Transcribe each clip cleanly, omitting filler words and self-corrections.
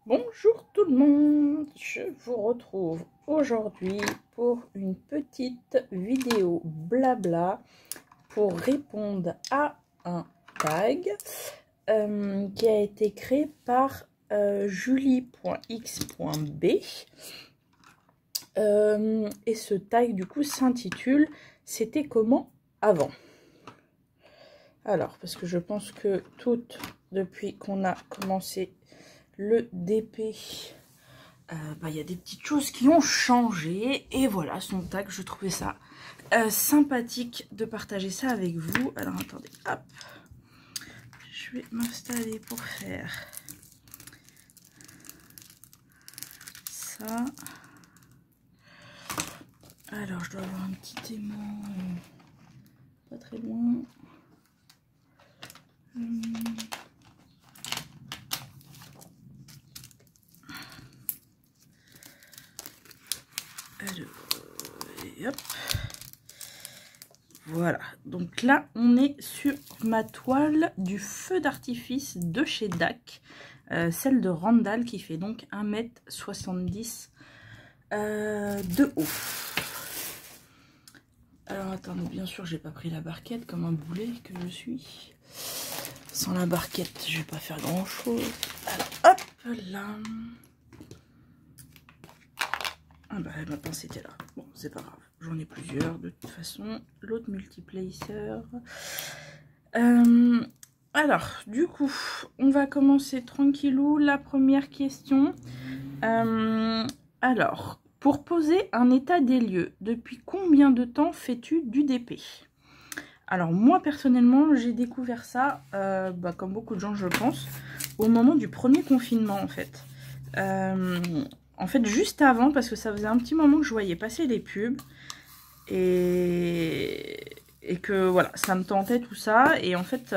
Bonjour tout le monde, je vous retrouve aujourd'hui pour une petite vidéo blabla pour répondre à un tag qui a été créé par julie.x.b et ce tag du coup s'intitule « C'était comment avant ?» Alors, parce que je pense que toutes, depuis qu'on a commencé le DP, il y a des petites choses qui ont changé. Et voilà, son tag, je trouvais ça sympathique de partager ça avec vous. Alors, attendez, hop. Je vais m'installer pour faire ça. Alors, je dois avoir un petit aimant pas très loin. Alors, et hop. Voilà, donc là on est sur ma toile du feu d'artifice de chez DAC, celle de Randall qui fait donc 1,70 m de haut. Alors attendez, bien sûr j'ai pas pris la barquette comme un boulet que je suis. Sans la barquette je vais pas faire grand chose. Alors hop là. Ah bah ma pince était là. Bon, c'est pas grave. J'en ai plusieurs de toute façon. L'autre multiplacer. Alors, du coup, on va commencer tranquillou. La première question. Alors, pour poser un état des lieux, depuis combien de temps fais-tu du DP? Alors, moi, personnellement, j'ai découvert ça, comme beaucoup de gens, je pense, au moment du premier confinement, en fait. En fait, juste avant, parce que ça faisait un petit moment que je voyais passer les pubs. Et que, voilà, ça me tentait tout ça. Et en fait,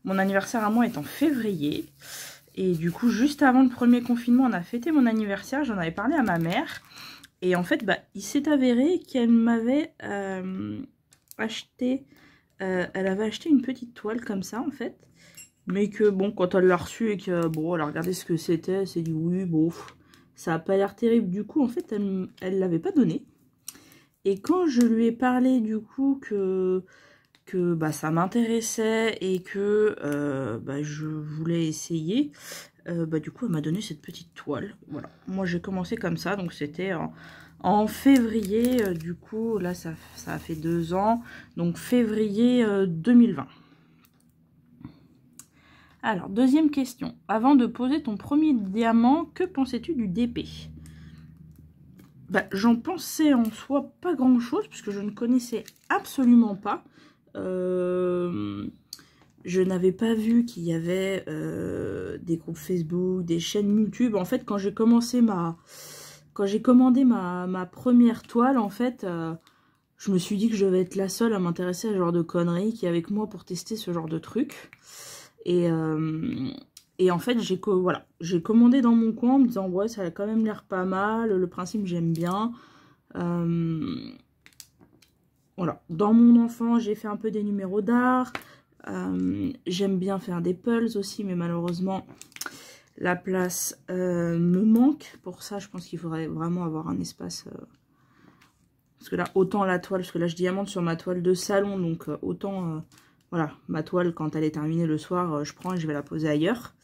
mon anniversaire à moi est en février. Et du coup, juste avant le premier confinement, on a fêté mon anniversaire. J'en avais parlé à ma mère. Et en fait, il s'est avéré qu'elle m'avait acheté... elle avait acheté une petite toile comme ça, en fait. Mais que, bon, quand elle l'a reçue et que, bon, elle a regardé ce que c'était, elle s'est dit, oui, bon... Ça n'a pas l'air terrible. Du coup, en fait, elle ne l'avait pas donné. Et quand je lui ai parlé, du coup, que ça m'intéressait et que je voulais essayer, du coup, elle m'a donné cette petite toile. Voilà. Moi, j'ai commencé comme ça. Donc, c'était en février. Du coup, là, ça a fait 2 ans. Donc, février 2020. Alors, deuxième question. Avant de poser ton premier diamant, que pensais-tu du DP? J'en pensais en soi pas grand-chose, puisque je ne connaissais absolument pas. Je n'avais pas vu qu'il y avait des groupes Facebook, des chaînes YouTube. En fait, quand j'ai commandé ma première toile, en fait... je me suis dit que je devais être la seule à m'intéresser à ce genre de conneries, qui est avec moi pour tester ce genre de trucs. Et en fait, j'ai commandé dans mon coin en me disant, ouais, ça a quand même l'air pas mal, le principe, j'aime bien. Voilà, dans mon enfant, j'ai fait un peu des numéros d'art. J'aime bien faire des pulls aussi, mais malheureusement, la place me manque. Pour ça, je pense qu'il faudrait vraiment avoir un espace... parce que là, autant la toile, parce que là, je diamante sur ma toile de salon, donc autant... voilà, ma toile, quand elle est terminée le soir, je prends et je vais la poser ailleurs.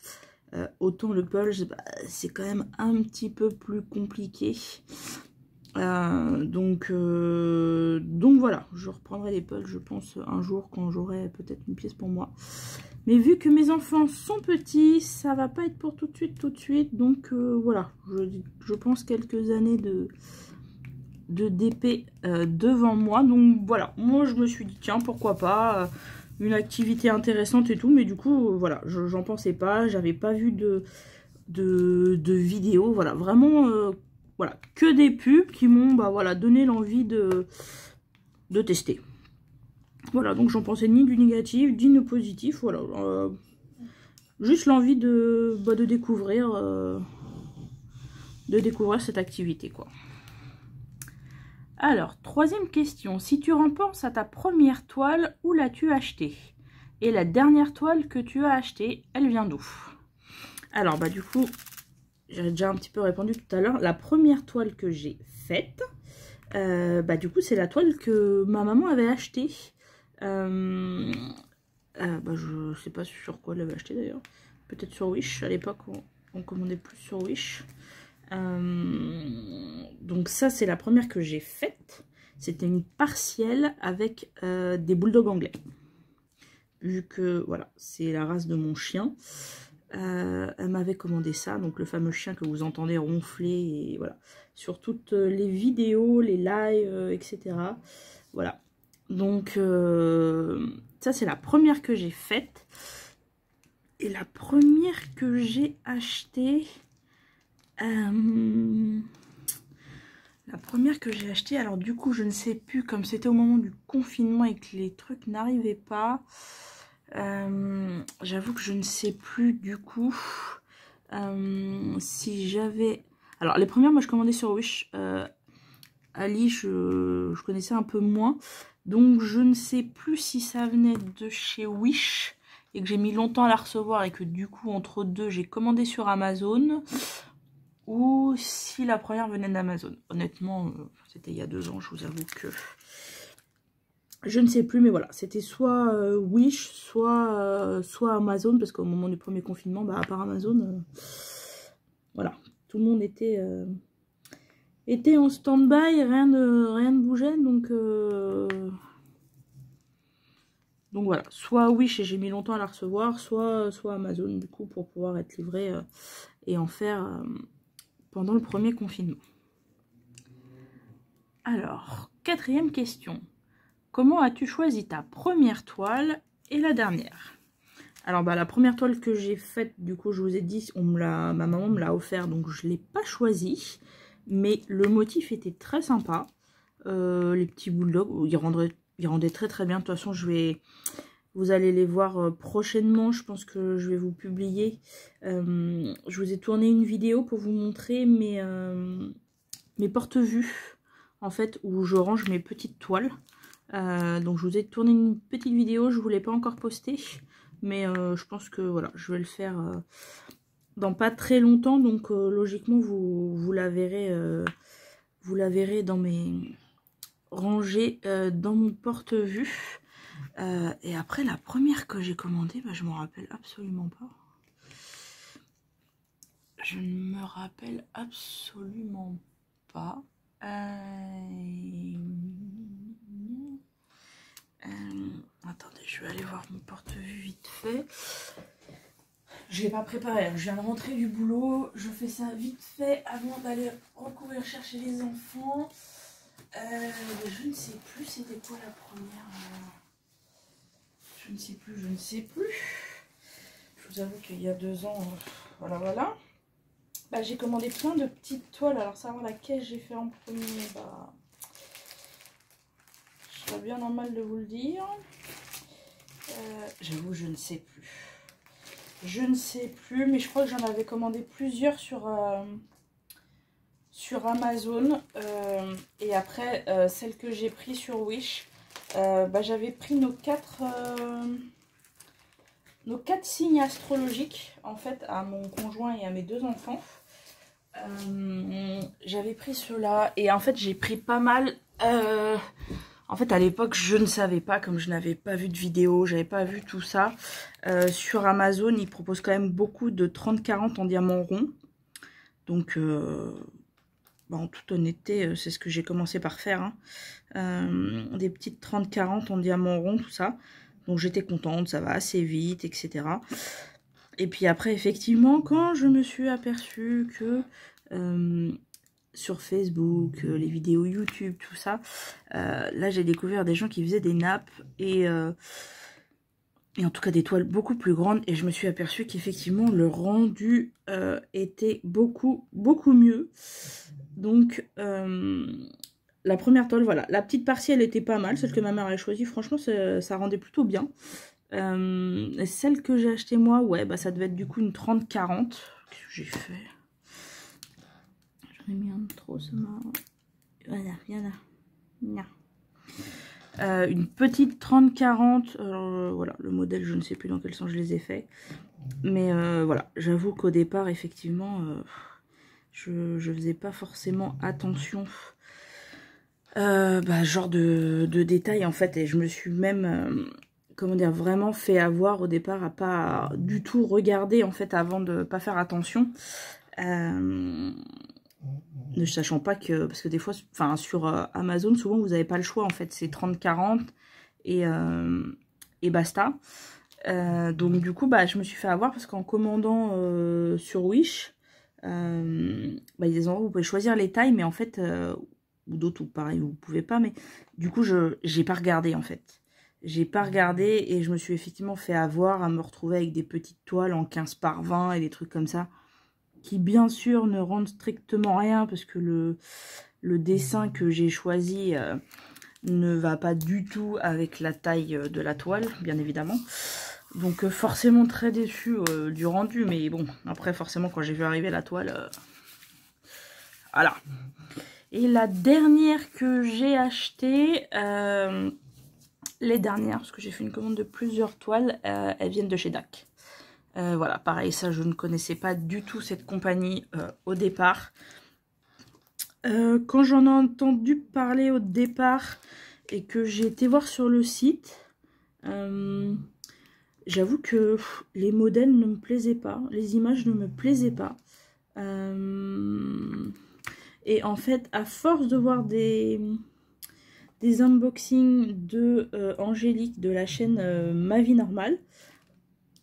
Autant le pulse, c'est quand même un petit peu plus compliqué. Donc voilà, je reprendrai les pulls, je pense, un jour quand j'aurai peut-être une pièce pour moi. Mais vu que mes enfants sont petits, ça va pas être pour tout de suite. Donc voilà, je pense quelques années de DP devant moi. Donc voilà, moi je me suis dit, tiens, pourquoi pas... une activité intéressante et tout, mais du coup, voilà, j'en pensais pas, j'avais pas vu de vidéo, voilà, vraiment, voilà, que des pubs qui m'ont, donné l'envie de tester. Voilà, donc j'en pensais ni du négatif, ni du positif, voilà, juste l'envie de découvrir cette activité, quoi. Alors, troisième question. Si tu repenses à ta première toile, où l'as-tu achetée? Et la dernière toile que tu as achetée, elle vient d'où? Alors, du coup, j'ai déjà un petit peu répondu tout à l'heure. La première toile que j'ai faite, du coup, c'est la toile que ma maman avait achetée. Je sais pas sur quoi elle l'avait achetée d'ailleurs. Peut-être sur Wish. À l'époque, on commandait plus sur Wish. Donc ça, c'est la première que j'ai faite. C'était une partielle avec des bulldogs anglais. Vu que, voilà, c'est la race de mon chien. Elle m'avait commandé ça, donc le fameux chien que vous entendez ronfler, et voilà, sur toutes les vidéos, les lives, etc. Voilà, donc ça c'est la première que j'ai faite. Et la première que j'ai achetée, alors du coup je ne sais plus, comme c'était au moment du confinement et que les trucs n'arrivaient pas, j'avoue que je ne sais plus du coup si j'avais... Alors les premières, moi je commandais sur Wish. Ali, je connaissais un peu moins, donc je ne sais plus si ça venait de chez Wish et que j'ai mis longtemps à la recevoir et que du coup entre deux j'ai commandé sur Amazon, ou si la première venait d'Amazon. Honnêtement, c'était il y a 2 ans, je vous avoue que je ne sais plus, mais voilà, c'était soit Wish, soit Amazon, parce qu'au moment du premier confinement, à part Amazon, voilà, tout le monde était en stand-by, rien ne bougeait, donc voilà, soit Wish et j'ai mis longtemps à la recevoir, soit Amazon du coup pour pouvoir être livré et en faire pendant le premier confinement. Alors, 4e question. Comment as-tu choisi ta première toile et la dernière? Alors la première toile que j'ai faite, du coup je vous ai dit, ma maman me l'a offert, donc je ne l'ai pas choisie. Mais le motif était très sympa. Les petits bulldogs, ils rendaient très très bien. De toute façon, vous allez les voir prochainement. Je pense que je vais vous publier. Je vous ai tourné une vidéo pour vous montrer mes porte-vues, en fait, où je range mes petites toiles. Donc je vous ai tourné une petite vidéo, je ne vous l'ai pas encore postée, mais je pense que voilà, je vais le faire dans pas très longtemps, donc logiquement vous la verrez dans mes rangées dans mon porte-vue. Et après la première que j'ai commandée, je m'en rappelle absolument pas. Je ne me rappelle absolument pas. Attendez, je vais aller voir mon porte-vue vite fait. Je l'ai pas préparé, je viens de rentrer du boulot, je fais ça vite fait avant d'aller recourir chercher les enfants. Je ne sais plus c'était quoi la première. Je ne sais plus. Je vous avoue qu'il y a 2 ans, voilà. J'ai commandé plein de petites toiles, alors savoir laquelle j'ai fait en premier, je serais bien normal de vous le dire. J'avoue, je ne sais plus. Mais je crois que j'en avais commandé plusieurs sur Amazon. Et après, celle que j'ai pris sur Wish, j'avais pris nos 4 signes astrologiques, en fait, à mon conjoint et à mes 2 enfants. J'avais pris ceux-là. Et en fait, j'ai pris pas mal... En fait, à l'époque, je ne savais pas, comme je n'avais pas vu de vidéo, j'avais pas vu tout ça. Sur Amazon, ils proposent quand même beaucoup de 30-40 en diamant rond. Donc, en toute honnêteté, c'est ce que j'ai commencé par faire. Des petites 30-40 en diamant rond, tout ça. Donc, j'étais contente, ça va assez vite, etc. Et puis après, effectivement, quand je me suis aperçue que... sur Facebook, les vidéos YouTube, tout ça. Là, j'ai découvert des gens qui faisaient des nappes et en tout cas des toiles beaucoup plus grandes. Et je me suis aperçue qu'effectivement, le rendu était beaucoup mieux. Donc, la première toile, voilà. La petite partielle était pas mal, celle que ma mère avait choisie. Franchement, ça rendait plutôt bien. Celle que j'ai achetée moi, ouais, ça devait être du coup une 30-40. Qu'est-ce que j'ai fait ? J'en ai mis un de trop, ça m'a... Voilà, rien là. Une petite 30-40. Voilà, le modèle, je ne sais plus dans quel sens je les ai faits. Mais voilà, j'avoue qu'au départ, effectivement, je faisais pas forcément attention genre de détails en fait, et je me suis même comment dire, vraiment fait avoir au départ à pas du tout regarder en fait avant de pas faire attention, ne sachant pas que, parce que des fois enfin sur Amazon souvent vous n'avez pas le choix en fait, c'est 30-40 et basta. Donc du coup je me suis fait avoir parce qu'en commandant sur Wish, il y a des endroits où vous pouvez choisir les tailles, mais en fait ou d'autres où pareil vous pouvez pas, mais du coup j'ai pas regardé en fait. J'ai pas regardé et je me suis effectivement fait avoir à me retrouver avec des petites toiles en 15 par 20 et des trucs comme ça, qui bien sûr ne rendent strictement rien parce que le dessin que j'ai choisi ne va pas du tout avec la taille de la toile, bien évidemment. Donc forcément très déçue du rendu, mais bon, après forcément quand j'ai vu arriver la toile, voilà. Et la dernière que j'ai achetée, les dernières, parce que j'ai fait une commande de plusieurs toiles, elles viennent de chez DAC. Voilà, pareil, ça je ne connaissais pas du tout cette compagnie au départ. Quand j'en ai entendu parler au départ et que j'ai été voir sur le site, j'avoue que les modèles ne me plaisaient pas, les images ne me plaisaient pas. Et en fait, à force de voir des unboxings de Angélique de la chaîne Ma Vie Normale,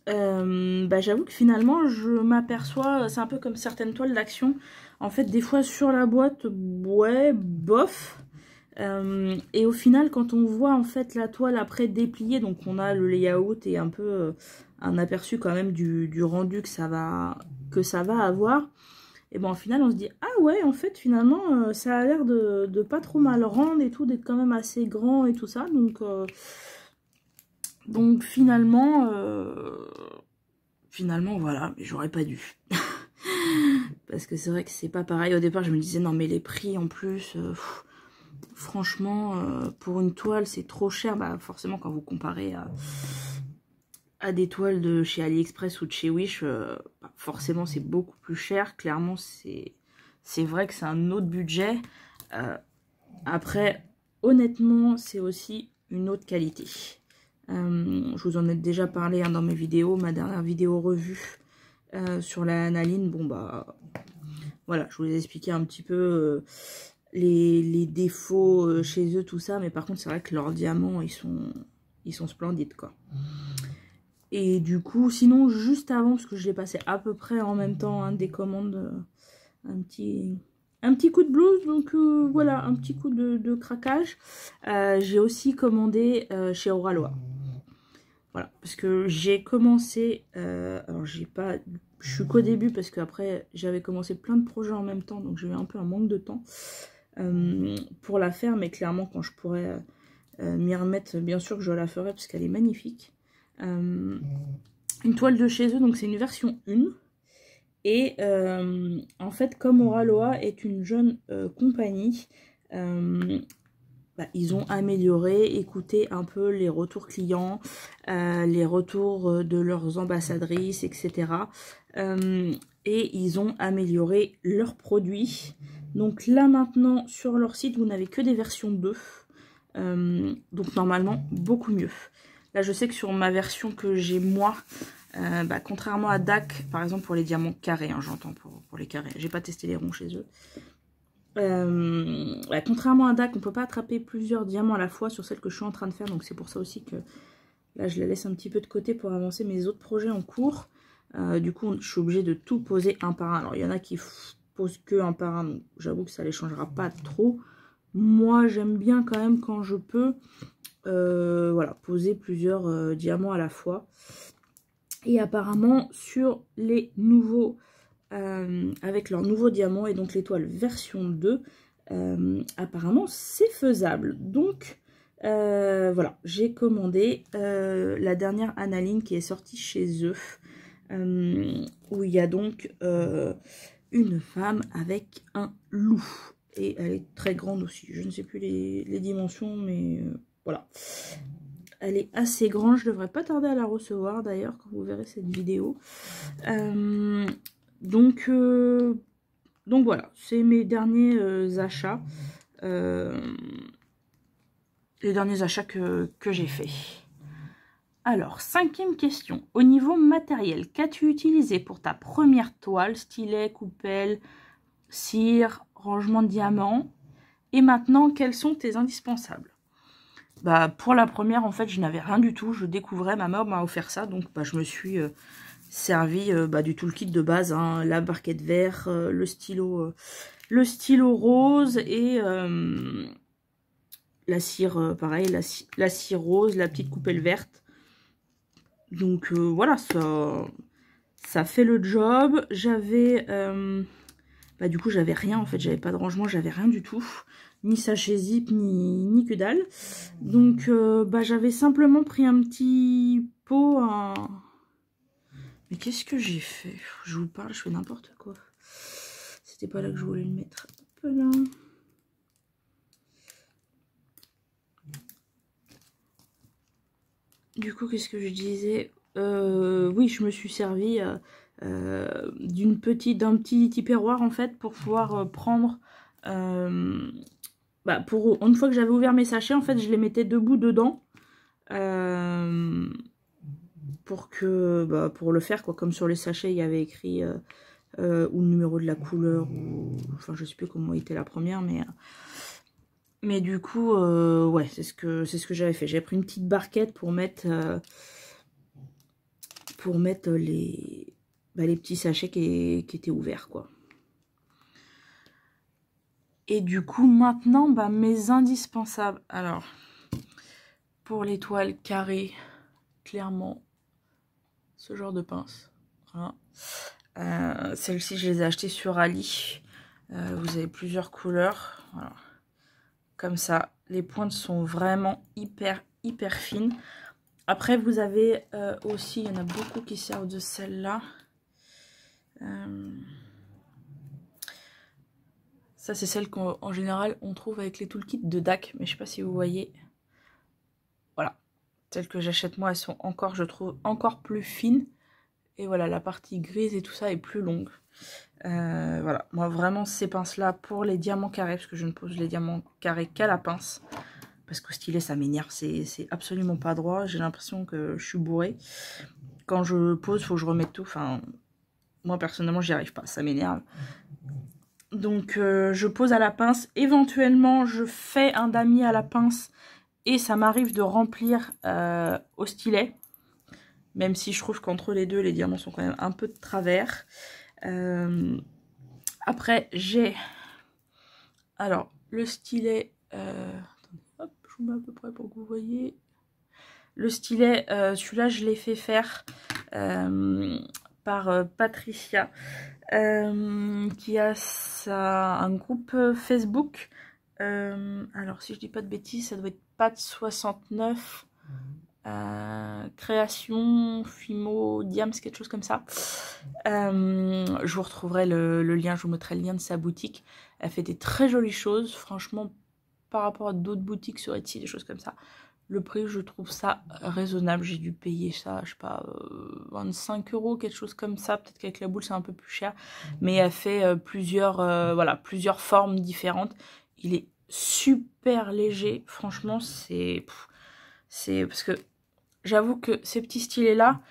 j'avoue que finalement je m'aperçois, c'est un peu comme certaines toiles d'action, en fait des fois sur la boîte, ouais, bof, et au final quand on voit en fait la toile après dépliée, donc on a le layout et un peu un aperçu quand même du rendu que ça va avoir, et bon au final on se dit ah ouais en fait finalement ça a l'air de pas trop mal rendre et tout, d'être quand même assez grand et tout ça, donc finalement voilà, mais j'aurais pas dû. Parce que c'est vrai que c'est pas pareil. Au départ je me disais non mais les prix en plus, franchement pour une toile c'est trop cher. Forcément quand vous comparez à des toiles de chez AliExpress ou de chez Wish, forcément c'est beaucoup plus cher. Clairement c'est vrai que c'est un autre budget. Après honnêtement c'est aussi une autre qualité. Je vous en ai déjà parlé dans mes vidéos, ma dernière vidéo revue sur la analine. Bon voilà, je vous ai expliqué un petit peu les défauts chez eux, tout ça, mais par contre c'est vrai que leurs diamants ils sont splendides quoi. Et du coup sinon juste avant, parce que je l'ai passé à peu près en même temps, des commandes, un petit coup de blues, donc voilà, un petit coup de craquage. J'ai aussi commandé chez Oralois. Voilà, parce que j'ai commencé, alors je suis qu'au début parce qu'après j'avais commencé plein de projets en même temps, donc j'ai eu un peu un manque de temps pour la faire, mais clairement quand je pourrais m'y remettre, bien sûr que je la ferai parce qu'elle est magnifique. Une toile de chez eux, donc c'est une version 1, et en fait comme Oralois est une jeune compagnie, ils ont amélioré, écouté un peu les retours clients, les retours de leurs ambassadrices, etc. Et ils ont amélioré leurs produits. Donc là maintenant, sur leur site, vous n'avez que des versions 2. Donc normalement, beaucoup mieux. Là, je sais que sur ma version que j'ai moi, contrairement à DAC, par exemple pour les diamants carrés, hein, j'entends pour les carrés, j'ai pas testé les ronds chez eux. Contrairement à DAC, on peut pas attraper plusieurs diamants à la fois sur celle que je suis en train de faire, donc c'est pour ça aussi que là je la laisse un petit peu de côté pour avancer mes autres projets en cours. Du coup je suis obligée de tout poser un par un. Alors il y en a qui posent que un par un, donc j'avoue que ça les changera pas trop. Moi j'aime bien quand même quand je peux voilà, poser plusieurs diamants à la fois. Et apparemment sur les nouveaux avec leur nouveau diamant et donc l'étoile version 2, apparemment c'est faisable. Donc voilà, j'ai commandé la dernière analine qui est sortie chez eux, où il y a donc une femme avec un loup, et elle est très grande aussi, je ne sais plus les dimensions, mais voilà. Elle est assez grande, je devrais pas tarder à la recevoir d'ailleurs quand vous verrez cette vidéo. Donc Donc voilà, c'est mes derniers achats. Les derniers achats que j'ai faits. Alors, 5e question. Au niveau matériel, qu'as-tu utilisé pour ta première toile? Stylet, coupelle, cire, rangement de diamants. Et maintenant, quels sont tes indispensables? Bah, pour la première, en fait, je n'avais rien du tout. Je découvrais, ma mère m'a offert ça. Donc, bah, je me suis servi du toolkit de base. Hein, la barquette vert, le stylo rose et la cire, pareil, la cire rose, la petite coupelle verte. Donc voilà, ça fait le job. J'avais, du coup j'avais rien en fait, j'avais pas de rangement, j'avais rien du tout. Ni sachet zip, ni que dalle. Donc j'avais simplement pris un petit pot. Mais qu'est-ce que j'ai fait? Je vous parle, je fais n'importe quoi. C'était pas là que je voulais le mettre. Hop là. Du coup, qu'est-ce que je disais? Oui, je me suis servi d'un petit tupperware en fait pour pouvoir prendre. Une fois que j'avais ouvert mes sachets, en fait, je les mettais debout dedans pour le faire quoi. Comme sur les sachets, il y avait écrit ou le numéro de la couleur ou enfin je sais plus comment était la première, mais du coup ouais, c'est ce que j'avais fait. J'ai pris une petite barquette pour mettre les petits sachets qui étaient ouverts quoi. Et du coup maintenant mes indispensables. Alors pour les toiles carrées, clairement ce genre de pince. Voilà. Celles-ci je les ai achetées sur Ali. Vous avez plusieurs couleurs. Voilà. Comme ça, les pointes sont vraiment hyper fines. Après, vous avez aussi, il y en a beaucoup qui servent de celle-là. Ça, c'est celle qu'en général, on trouve avec les toolkits de DAC. Mais je sais pas si vous voyez. Voilà. Celles que j'achète moi, elles sont encore, je trouve, encore plus fines. Et voilà, la partie grise et tout ça est plus longue. Voilà. Moi, vraiment, ces pinces-là pour les diamants carrés. Parce que je ne pose les diamants carrés qu'à la pince. Parce qu'au stylet, ça m'énerve. C'est absolument pas droit. J'ai l'impression que je suis bourrée. Quand je pose, il faut que je remette tout. Enfin, moi, personnellement, j'y arrive pas. Ça m'énerve. Donc, je pose à la pince. Éventuellement, je fais un damier à la pince. Et ça m'arrive de remplir au stylet. Même si je trouve qu'entre les deux, les diamants sont quand même un peu de travers. Après, j'ai... Alors, le stylet... hop, je vous mets à peu près pour que vous voyez. Le stylet, celui-là, je l'ai fait faire par Patricia, qui a un groupe Facebook. Alors, si je dis pas de bêtises, ça doit être Pat69, Création, Fimo, Diams, quelque chose comme ça. Je vous retrouverai le lien, je vous mettrai le lien de sa boutique. Elle fait des très jolies choses, franchement, par rapport à d'autres boutiques sur Etsy, des choses comme ça. Le prix, je trouve ça raisonnable. J'ai dû payer ça, je sais pas, 25 €, quelque chose comme ça. Peut-être qu'avec la boule, c'est un peu plus cher. Mais elle fait plusieurs formes différentes. Il est super léger. Franchement, c'est parce que j'avoue que ces petits stylets-là,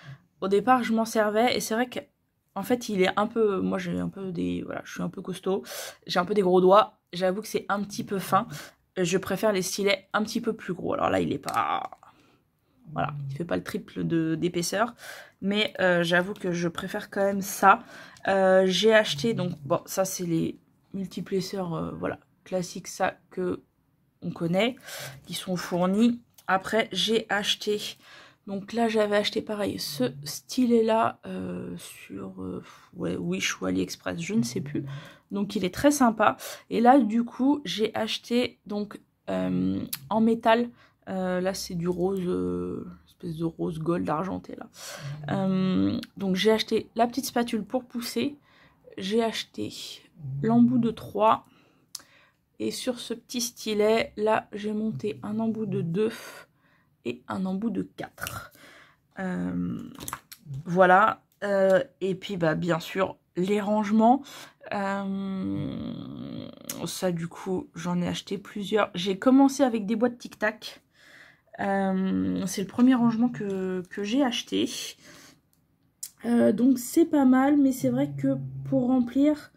au départ, je m'en servais. Et c'est vrai qu'en fait, il est un peu... Moi, j'ai un peu des... Voilà, je suis un peu costaud. J'ai un peu des gros doigts. J'avoue que c'est un petit peu fin. Je préfère les stylets un petit peu plus gros. Alors là, il est pas... Voilà, il fait pas le triple d'épaisseur. Mais j'avoue que je préfère quand même ça. J'ai acheté, donc, bon, ça, c'est les multiplesseurs, voilà, classiques, ça, que on connaît, qui sont fournis. Après, j'ai acheté... Donc là, j'avais acheté pareil, ce stylet-là sur Wish ou AliExpress, je ne sais plus. Donc il est très sympa. Et là, du coup, j'ai acheté donc en métal. Là, c'est du rose, espèce de rose gold argenté là. Donc j'ai acheté la petite spatule pour pousser. J'ai acheté l'embout de 3. Et sur ce petit stylet, là, j'ai monté un embout de 2 et un embout de 4. Voilà. Et puis, bien sûr, les rangements. Ça du coup j'en ai acheté plusieurs. J'ai commencé avec des boîtes Tic Tac. C'est le premier rangement que j'ai acheté. Donc c'est pas mal, mais c'est vrai que pour remplir,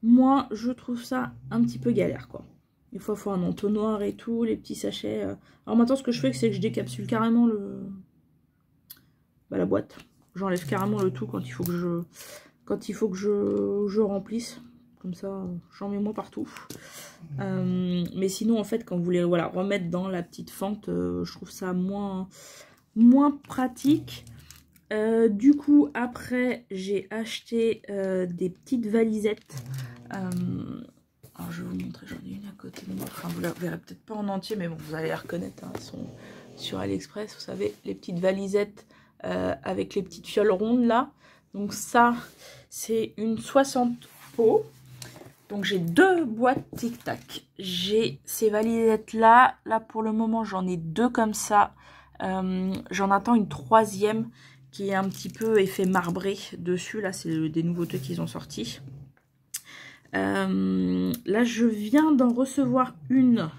moi je trouve ça un petit peu galère quoi. Des fois il faut un entonnoir et tout, les petits sachets. Alors maintenant ce que je fais c'est que je décapsule carrément la boîte. J'enlève carrément le tout quand il faut que je remplisse. Comme ça j'en mets moins partout. Mais sinon en fait quand vous voulez voilà, remettre dans la petite fente, je trouve ça moins pratique. Du coup après j'ai acheté des petites valisettes. Alors je vais vous montrer, j'en ai une à côté de moi. Enfin vous la verrez peut-être pas en entier, mais bon vous allez les reconnaître, hein. Elles sont sur AliExpress, vous savez, les petites valisettes avec les petites fioles rondes là. Donc ça c'est une 60 pots. Donc j'ai 2 boîtes Tic Tac. J'ai ces valisettes là. Là pour le moment j'en ai 2 comme ça. J'en attends une 3e qui est un petit peu effet marbré dessus. Là c'est des nouveautés qu'ils ont sorti. Là je viens d'en recevoir une.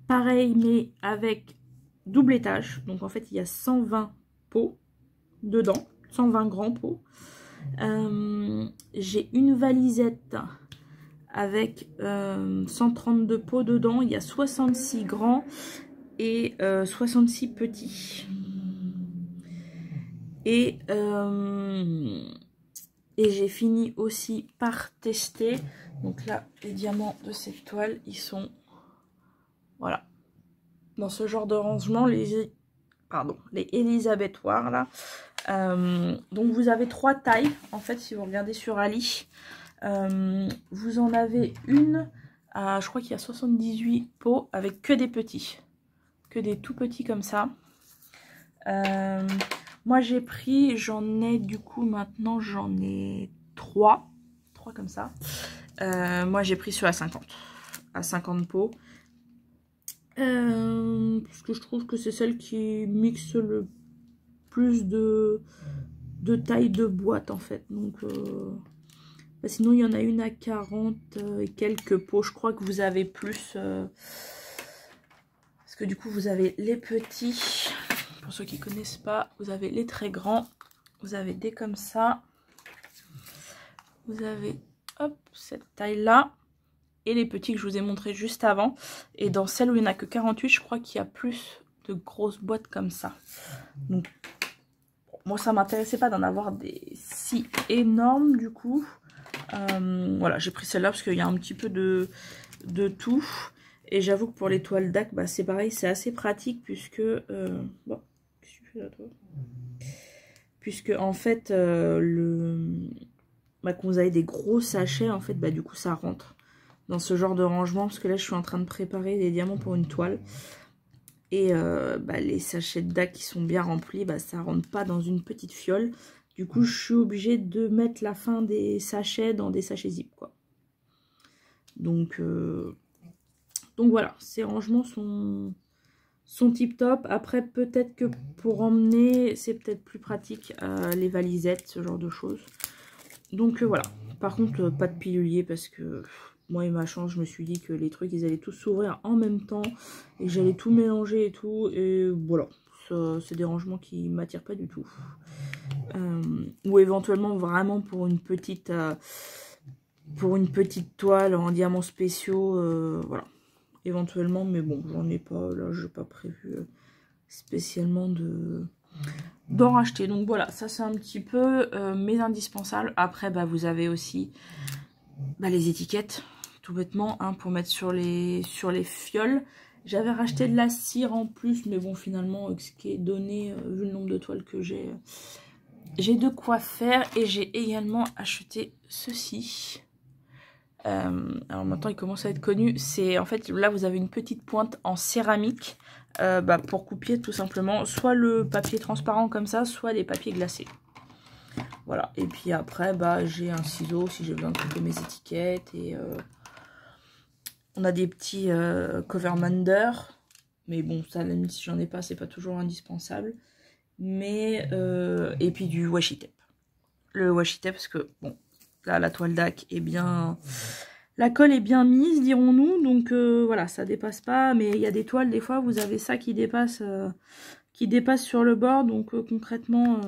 Pareil mais avec double étage. Donc en fait il y a 120 pots dedans. 120 grands pots. J'ai une valisette avec 132 pots dedans. Il y a 66 grands et 66 petits. Et j'ai fini aussi par tester. Donc là, les diamants de cette toile, ils sont... Voilà. Dans ce genre de rangement, les élisabétoires là. Donc vous avez 3 tailles en fait si vous regardez sur Ali. Vous en avez une à, je crois qu'il y a 78 pots avec que des petits, que des tout petits comme ça. Moi j'ai pris, j'en ai du coup maintenant j'en ai 3 comme ça. Moi j'ai pris ceux à 50 pots. Parce que je trouve que c'est celle qui mixe le plus de taille de boîte en fait. Donc bah sinon il y en a une à 40 et quelques pots. Je crois que vous avez plus parce que du coup vous avez les petits, pour ceux qui connaissent pas, vous avez les très grands, vous avez des comme ça, vous avez hop cette taille là et les petits que je vous ai montré juste avant. Et dans celle où il n'y en a que 48, je crois qu'il y a plus de grosses boîtes comme ça. Donc moi ça m'intéressait pas d'en avoir des si énormes du coup. Voilà, j'ai pris celle-là parce qu'il y a un petit peu de tout. Et j'avoue que pour les toiles d'Ac, bah, c'est pareil, c'est assez pratique puisque... bon, qu'est-ce que tu fais là toi? Puisque en fait, bah, quand vous avez des gros sachets, en fait, bah, du coup ça rentre dans ce genre de rangement. Parce que là je suis en train de préparer des diamants pour une toile. Et bah, les sachets d'Ac qui sont bien remplis, bah, ça rentre pas dans une petite fiole. Du coup, je suis obligée de mettre la fin des sachets dans des sachets zip, quoi. Donc voilà, ces rangements sont tip top. Après, peut-être que pour emmener, c'est peut-être plus pratique les valisettes, ce genre de choses. Donc voilà. Par contre, pas de pilulier parce que moi et ma chance, je me suis dit que les trucs, ils allaient tous s'ouvrir en même temps et que j'allais tout mélanger et tout. Et voilà, c'est des rangements qui ne m'attirent pas du tout. Ou éventuellement vraiment pour une petite toile en diamants spéciaux, voilà, éventuellement, mais bon, j'en ai pas, là j'ai pas prévu spécialement d'en racheter. Donc voilà, ça c'est un petit peu mes indispensables. Après bah vous avez aussi bah, les étiquettes, tout bêtement, hein, pour mettre sur les fioles. J'avais racheté de la cire en plus, mais bon finalement ce qui est donné, vu le nombre de toiles que j'ai de quoi faire. Et j'ai également acheté ceci. Alors maintenant il commence à être connu. C'est en fait là vous avez une petite pointe en céramique bah, pour couper tout simplement soit le papier transparent comme ça, soit les papiers glacés. Voilà. Et puis après bah, j'ai un ciseau si j'ai besoin de couper mes étiquettes. Et on a des petits covermander. Mais bon ça même si j'en ai pas c'est pas toujours indispensable. Mais et puis du washi tape. le washi tape parce que bon, là la toile d'ac est bien, la colle est bien mise, dirons-nous, donc voilà, ça dépasse pas, mais il y a des toiles, des fois vous avez ça qui dépasse sur le bord, donc concrètement,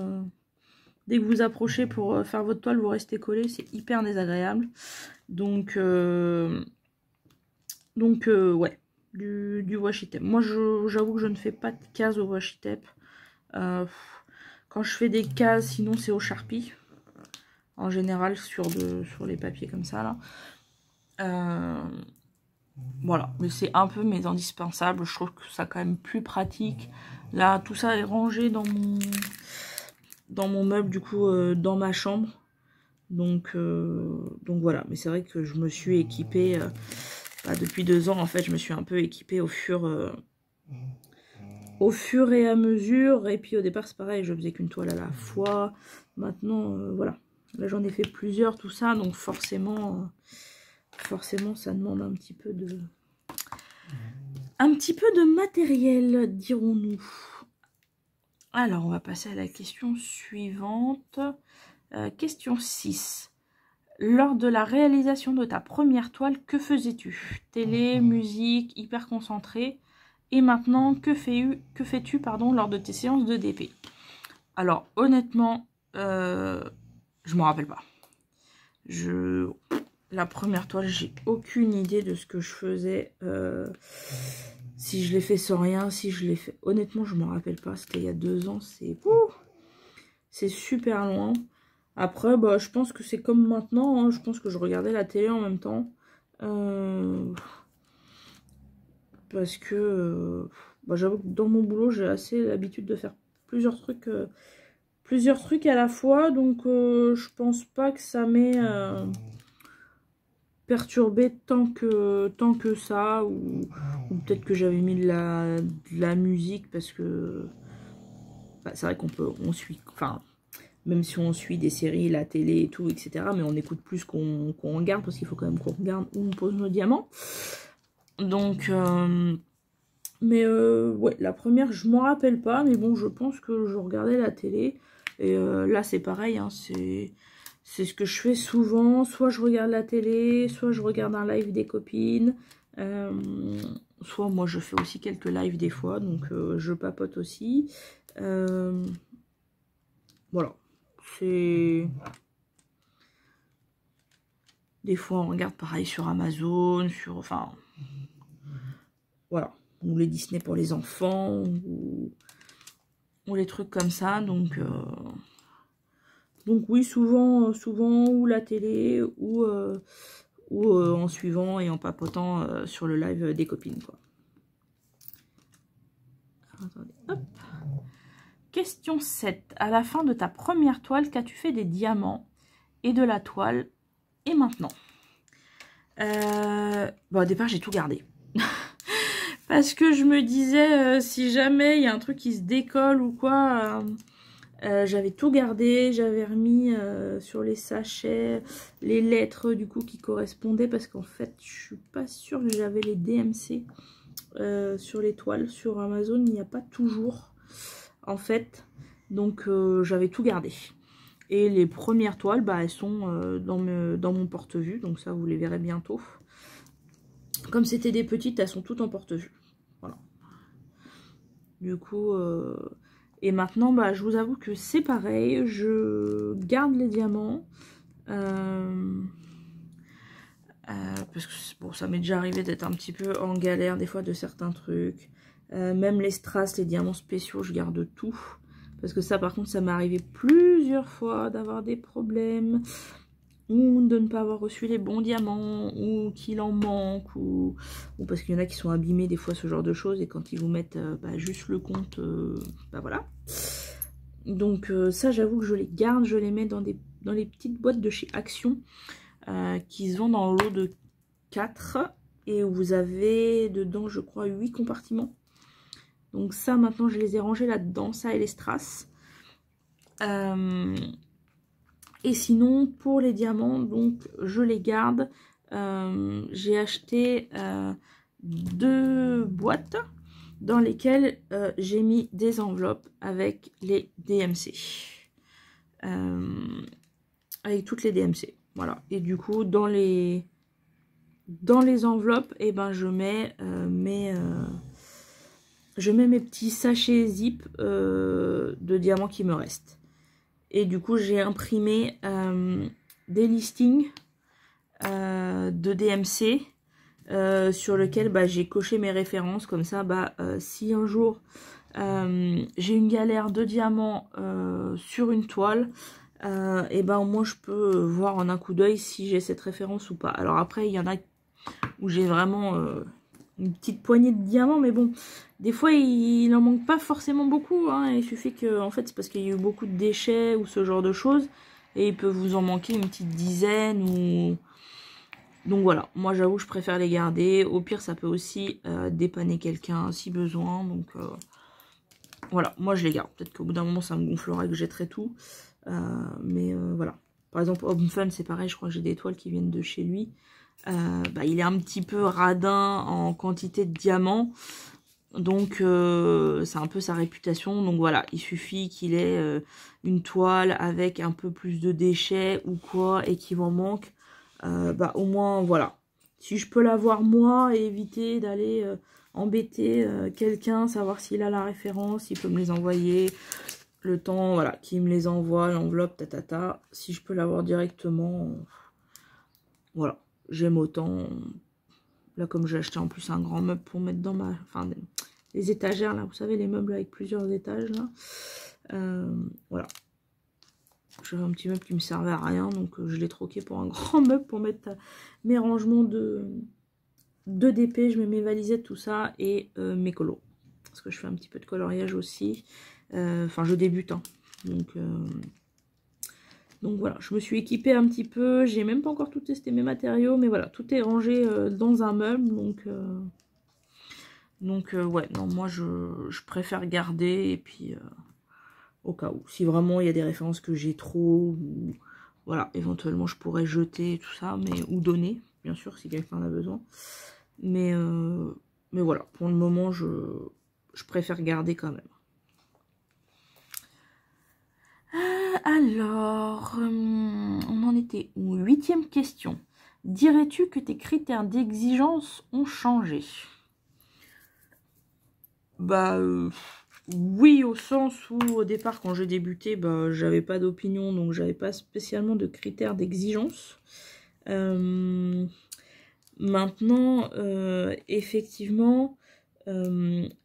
dès que vous approchez pour faire votre toile, vous restez collé, c'est hyper désagréable, donc ouais, du washi tape. Moi j'avoue que je ne fais pas de cases au washi tape. Quand je fais des cases, sinon c'est au Sharpie. En général sur les papiers comme ça là. Voilà, mais c'est un peu mes indispensables. Je trouve que ça quand même plus pratique. Là, tout ça est rangé dans mon meuble, du coup, dans ma chambre. Donc voilà, mais c'est vrai que je me suis équipée, depuis 2 ans, en fait, je me suis un peu équipée au fur et à mesure. Et puis au départ, c'est pareil, je faisais qu'une toile à la fois. Maintenant, voilà. Là, j'en ai fait plusieurs, tout ça, donc forcément, ça demande un petit peu de matériel, dirons-nous. Alors, on va passer à la question suivante. Question 6. Lors de la réalisation de ta première toile, que faisais-tu? Télé, musique, hyper concentré. Et maintenant, que fais-tu lors de tes séances de DP? Alors, honnêtement, je m'en rappelle pas. La première toile, j'ai aucune idée de ce que je faisais. Si je l'ai fait sans rien, si je l'ai fait... Honnêtement, je m'en rappelle pas. C'était il y a 2 ans. C'est super loin. Après, bah, je pense que c'est comme maintenant. Hein. Je pense que je regardais la télé en même temps. Parce que bah, j'avoue que dans mon boulot, j'ai assez l'habitude de faire plusieurs trucs à la fois. Donc, je pense pas que ça m'ait perturbé tant que ça. Ou peut-être que j'avais mis de la musique parce que bah, c'est vrai on suit... Enfin, même si on suit des séries, la télé et tout, etc. Mais on écoute plus qu'on regarde, parce qu'il faut quand même qu'on regarde où on pose nos diamants. Donc, ouais, la première, je m'en rappelle pas, mais bon, je pense que je regardais la télé. Et là, c'est pareil, hein, c'est ce que je fais souvent. Soit je regarde la télé, soit je regarde un live des copines. Soit moi, je fais aussi quelques lives des fois, donc je papote aussi. Voilà. C'est... Des fois, on regarde pareil sur Amazon, enfin... Voilà. Ou les Disney pour les enfants, ou les trucs comme ça. Donc oui, souvent, ou la télé, ou en suivant et en papotant sur le live des copines, quoi. Attendez, hop. Question 7. À la fin de ta première toile, qu'as-tu fait des diamants et de la toile? Et maintenant, bon, au départ, j'ai tout gardé. Parce que je me disais, si jamais il y a un truc qui se décolle ou quoi, j'avais tout gardé. J'avais remis sur les sachets les lettres du coup qui correspondaient. Parce qu'en fait, je suis pas sûre que j'avais les DMC sur les toiles. Sur Amazon, il n'y a pas toujours, en fait. Donc, j'avais tout gardé. Et les premières toiles, bah, elles sont dans mon porte-vue. Donc ça, vous les verrez bientôt. Comme c'était des petites, elles sont toutes en porte-vue. Voilà. Du coup, et maintenant, bah, je vous avoue que c'est pareil. Je garde les diamants. Parce que bon, ça m'est déjà arrivé d'être un petit peu en galère des fois de certains trucs. Même les strass, les diamants spéciaux, je garde tout. Parce que ça, par contre, ça m'est arrivé plusieurs fois d'avoir des problèmes. Ou de ne pas avoir reçu les bons diamants, ou qu'il en manque, ou parce qu'il y en a qui sont abîmés, des fois, ce genre de choses, et quand ils vous mettent bah, juste le compte, bah voilà. Donc ça, j'avoue que je les garde, je les mets dans les petites boîtes de chez Action, qui se vendent dans le lot de 4, et vous avez dedans, je crois, 8 compartiments. Donc ça, maintenant, je les ai rangés là-dedans, ça et les strass. Et sinon, pour les diamants, donc je les garde. J'ai acheté 2 boîtes dans lesquelles j'ai mis des enveloppes avec les DMC. avec toutes les DMC. Voilà. Et du coup, dans les enveloppes, et ben je mets mes petits sachets zip de diamants qui me restent. Et du coup, j'ai imprimé des listings de DMC sur lequel j'ai coché mes références. Comme ça, si un jour j'ai une galère de diamants sur une toile, et ben au moins je peux voir en un coup d'œil si j'ai cette référence ou pas. Alors après, il y en a où j'ai vraiment une petite poignée de diamants, mais bon, des fois il n'en manque pas forcément beaucoup, hein. Il suffit que, en fait, c'est parce qu'il y a eu beaucoup de déchets ou ce genre de choses, et il peut vous en manquer une petite dizaine ou... Donc voilà, moi j'avoue je préfère les garder. Au pire, ça peut aussi dépanner quelqu'un si besoin. Donc voilà, moi je les garde. Peut-être qu'au bout d'un moment ça me gonflera et que je jetterai tout. Mais voilà. Par exemple, Home Fun, c'est pareil, je crois que j'ai des toiles qui viennent de chez lui. Il est un petit peu radin en quantité de diamants. Donc c'est un peu sa réputation. Donc voilà, il suffit qu'il ait une toile avec un peu plus de déchets ou quoi et qu'il m'en manque. Au moins voilà, si je peux l'avoir moi et éviter d'aller embêter quelqu'un, savoir s'il a la référence, s'il peut me les envoyer, le temps voilà qu'il me les envoie, l'enveloppe, si je peux l'avoir directement, voilà, j'aime autant. Là, comme j'ai acheté en plus un grand meuble pour mettre dans les étagères là, vous savez, les meubles avec plusieurs étages là, voilà. J'avais un petit meuble qui me servait à rien, donc je l'ai troqué pour un grand meuble pour mettre mes rangements de DP. Je mets mes valisettes, tout ça, et mes colos. Parce que je fais un petit peu de coloriage aussi. Enfin, je débute, hein. Donc voilà, je me suis équipée un petit peu. J'ai même pas encore tout testé mes matériaux, mais voilà, tout est rangé dans un meuble. Donc ouais, non, moi je préfère garder, et puis... au cas où, si vraiment il y a des références que j'ai trop, ou voilà, éventuellement je pourrais jeter tout ça, ou donner, bien sûr, si quelqu'un en a besoin. Mais voilà, pour le moment, je préfère garder quand même. Alors, on en était où? 8e question. Dirais-tu que tes critères d'exigence ont changé? Oui, au sens où au départ, quand j'ai débuté, j'avais pas d'opinion, donc j'avais pas spécialement de critères d'exigence. Maintenant, effectivement,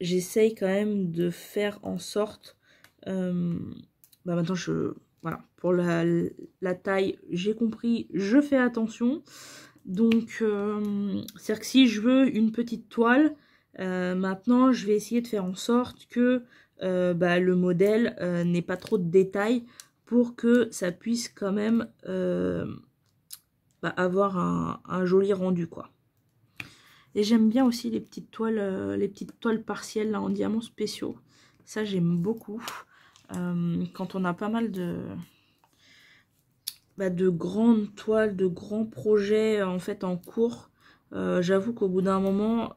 j'essaye quand même de faire en sorte... maintenant, voilà, pour la taille, j'ai compris, je fais attention. Donc, c'est-à-dire que si je veux une petite toile... maintenant, je vais essayer de faire en sorte que le modèle n'ait pas trop de détails pour que ça puisse quand même avoir un joli rendu, quoi. Et j'aime bien aussi les petites toiles partielles là, en diamants spéciaux. Ça, j'aime beaucoup. Quand on a pas mal de grandes toiles, de grands projets en fait en cours, j'avoue qu'au bout d'un moment...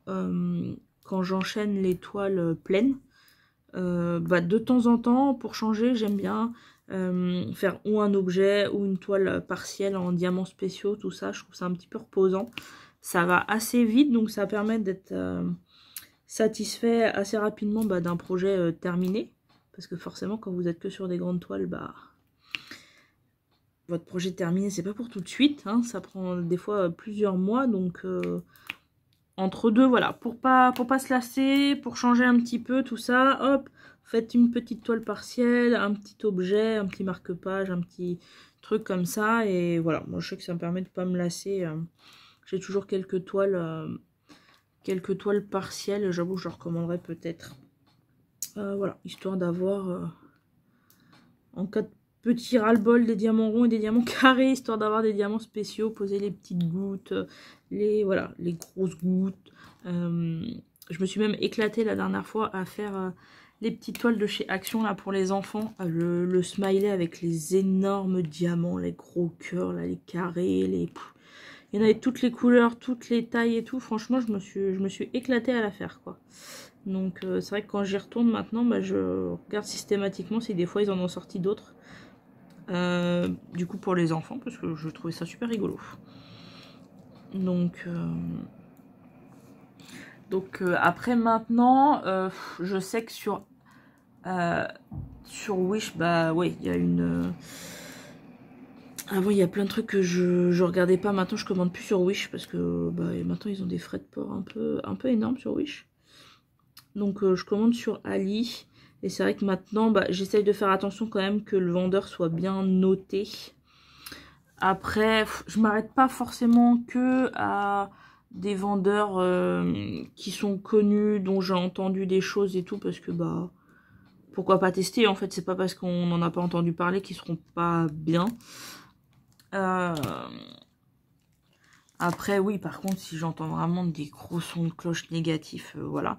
quand j'enchaîne les toiles pleines, de temps en temps, pour changer, j'aime bien faire ou un objet ou une toile partielle en diamants spéciaux, tout ça. Je trouve ça un petit peu reposant. Ça va assez vite, donc ça permet d'être satisfait assez rapidement d'un projet terminé. Parce que forcément, quand vous êtes que sur des grandes toiles, votre projet terminé, c'est pas pour tout de suite, hein. Ça prend des fois plusieurs mois, donc... entre deux, voilà, pour pas se lasser, pour changer un petit peu tout ça, hop, faites une petite toile partielle, un petit objet, un petit marque-page, un petit truc comme ça, et voilà, moi je sais que ça me permet de pas me lasser. J'ai toujours quelques toiles partielles, j'avoue je leur recommanderais peut-être. Voilà, histoire d'avoir, en cas de petit ras-le-bol, des diamants ronds et des diamants carrés, histoire d'avoir des diamants spéciaux, poser les petites gouttes, les grosses gouttes. Je me suis même éclatée la dernière fois à faire les petites toiles de chez Action là pour les enfants, le smiley avec les énormes diamants, les gros cœurs là, les carrés, il y en avait toutes les couleurs, toutes les tailles et tout. Franchement, je me suis éclatée à la faire, quoi. Donc c'est vrai que quand j'y retourne maintenant, je regarde systématiquement si des fois ils en ont sorti d'autres. Du coup pour les enfants, parce que je trouvais ça super rigolo. Donc après maintenant, je sais que sur Wish, bah ouais, il y a une... Avant, il y a plein de trucs que je regardais pas. Maintenant, je commande plus sur Wish parce que bah, maintenant, ils ont des frais de port un peu énormes sur Wish. Donc, je commande sur Ali. Et c'est vrai que maintenant, bah, j'essaye de faire attention quand même que le vendeur soit bien noté. Après, je m'arrête pas forcément que à des vendeurs qui sont connus, dont j'ai entendu des choses et tout, parce que bah pourquoi pas tester, en fait c'est pas parce qu'on n'en a pas entendu parler qu'ils seront pas bien. Après oui, par contre si j'entends vraiment des gros sons de cloche négatifs, voilà.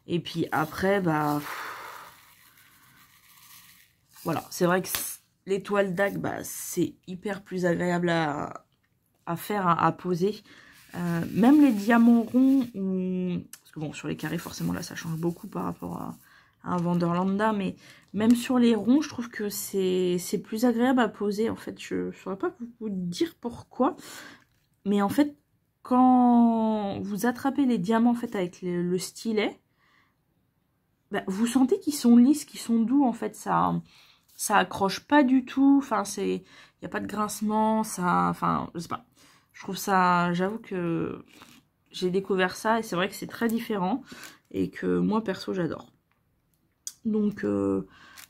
Et puis après bah voilà, c'est vrai que les toiles d'Ag, bah c'est hyper plus agréable à faire, à poser. Même les diamants ronds, parce que bon, sur les carrés, forcément, là, ça change beaucoup par rapport à un vendeur lambda, mais même sur les ronds, je trouve que c'est plus agréable à poser, en fait. Je ne saurais pas vous dire pourquoi, mais en fait, quand vous attrapez les diamants, en fait, avec le stylet, bah, vous sentez qu'ils sont lisses, qu'ils sont doux, en fait, ça accroche pas du tout, enfin, il n'y a pas de grincement, enfin, je sais pas. Je trouve ça, j'avoue que j'ai découvert ça et c'est vrai que c'est très différent et que moi perso j'adore. Donc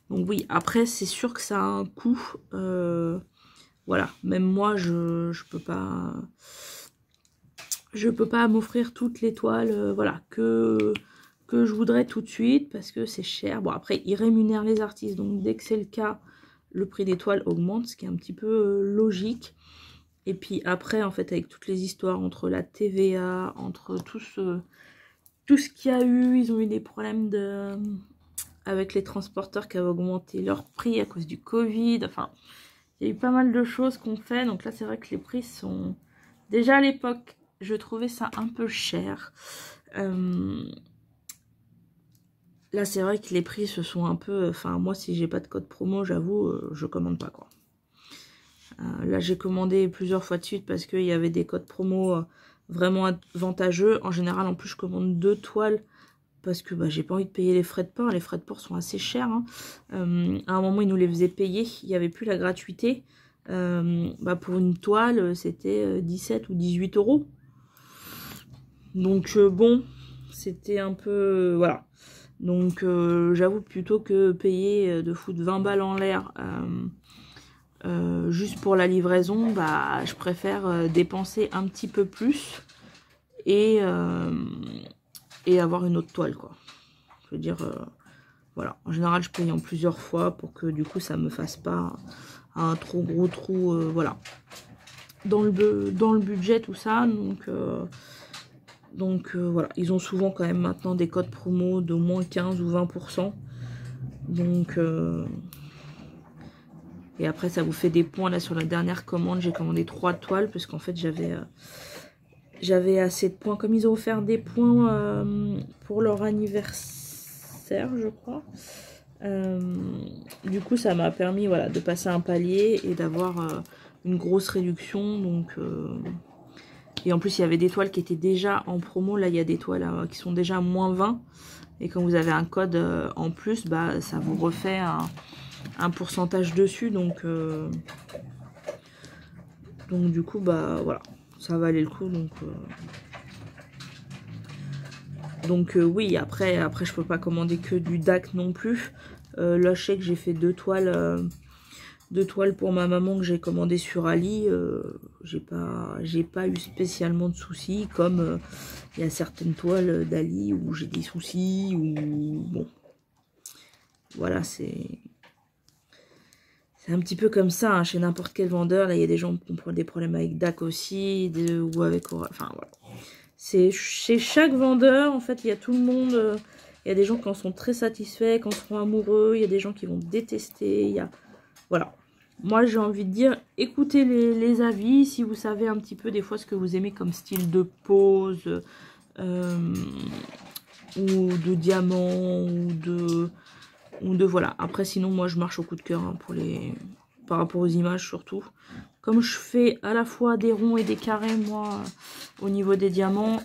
oui, après c'est sûr que ça a un coût. Voilà, même moi je peux pas m'offrir toutes les toiles voilà, que je voudrais tout de suite parce que c'est cher. Bon après ils rémunèrent les artistes, donc dès que c'est le cas, le prix des toiles augmente, ce qui est un petit peu logique. Et puis après, en fait, avec toutes les histoires entre la TVA, entre tout ce qu'il y a eu, ils ont eu des problèmes avec les transporteurs qui avaient augmenté leur prix à cause du Covid. Enfin, il y a eu pas mal de choses qu'on fait. Donc là, c'est vrai que les prix sont... Déjà à l'époque, je trouvais ça un peu cher. Là, c'est vrai que les prix se sont un peu... Enfin, moi, si j'ai pas de code promo, j'avoue, je commande pas, quoi. Là, j'ai commandé plusieurs fois de suite parce qu'il y avait des codes promo vraiment avantageux. En général, en plus, je commande 2 toiles parce que bah, j'ai pas envie de payer les frais de port. Les frais de port sont assez chers. Hein. À un moment, ils nous les faisaient payer. Il n'y avait plus la gratuité. Bah, pour une toile, c'était 17 ou 18 euros. Donc, bon, c'était un peu... voilà. Donc, j'avoue, plutôt que payer de foutre 20 balles en l'air... juste pour la livraison, bah, je préfère dépenser un petit peu plus et avoir une autre toile, quoi. Je veux dire, voilà. En général, je paye en plusieurs fois pour que du coup, ça me fasse pas un trop gros trou, voilà. Dans le budget, tout ça. Donc, voilà. Ils ont souvent quand même maintenant des codes promo de moins 15 ou 20%. Donc... Et après, ça vous fait des points. Là, sur la dernière commande, j'ai commandé 3 toiles. Parce qu'en fait, j'avais assez de points. Comme ils ont offert des points pour leur anniversaire, je crois. Du coup, ça m'a permis voilà, de passer un palier et d'avoir une grosse réduction. Donc, et en plus, il y avait des toiles qui étaient déjà en promo. Là, il y a des toiles qui sont déjà à moins 20. Et quand vous avez un code en plus, bah, ça vous refait un pourcentage dessus, donc du coup bah voilà, ça valait le coup, donc oui, après je peux pas commander que du DAC non plus. Là je sais que j'ai fait 2 toiles pour ma maman que j'ai commandé sur Ali. J'ai pas eu spécialement de soucis, comme il y a certaines toiles d'Ali où j'ai des soucis, ou bon voilà, c'est un petit peu comme ça, hein, chez n'importe quel vendeur. Là, il y a des gens qui ont des problèmes avec DAC aussi, ou avec... Enfin, voilà. C'est chez chaque vendeur, en fait, il y a tout le monde. Il y a des gens qui en sont très satisfaits, qui en seront amoureux. Il y a des gens qui vont détester. Il y a... Voilà. Moi, j'ai envie de dire, écoutez les avis. Si vous savez un petit peu, des fois, ce que vous aimez comme style de pose, ou de diamant, ou de voilà. Après, sinon, moi, je marche au coup de cœur hein, par rapport aux images surtout. Comme je fais à la fois des ronds et des carrés, moi, au niveau des diamants,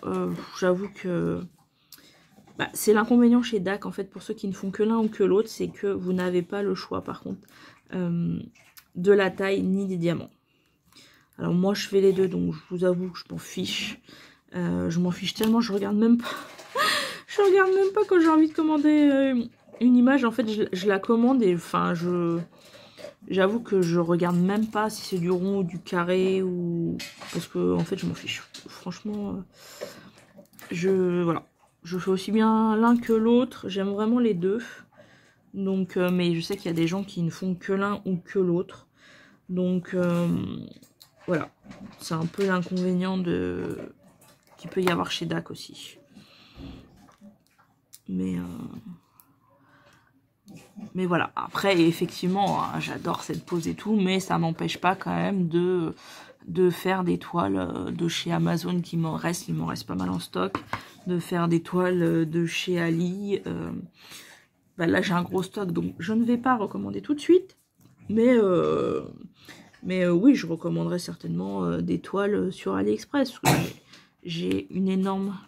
j'avoue que bah, c'est l'inconvénient chez DAC, en fait, pour ceux qui ne font que l'un ou que l'autre, c'est que vous n'avez pas le choix, par contre, de la taille ni des diamants. Alors moi, je fais les deux, donc je vous avoue que je m'en fiche. Je m'en fiche tellement, je regarde même pas. Je regarde même pas quand j'ai envie de commander une image. En fait, je la commande et enfin, j'avoue que je regarde même pas si c'est du rond ou du carré ou parce que en fait, je m'en fiche. Franchement, voilà, je fais aussi bien l'un que l'autre. J'aime vraiment les deux. Donc, mais je sais qu'il y a des gens qui ne font que l'un ou que l'autre. Donc, voilà, c'est un peu l'inconvénient qu'il peut y avoir chez DAC aussi. Mais voilà, après effectivement hein, j'adore cette pose et tout, mais ça m'empêche pas quand même de faire des toiles de chez Amazon il m'en reste pas mal en stock, de faire des toiles de chez Ali. Bah là j'ai un gros stock donc je ne vais pas recommander tout de suite, mais oui je recommanderais certainement des toiles sur AliExpress. J'ai une énorme...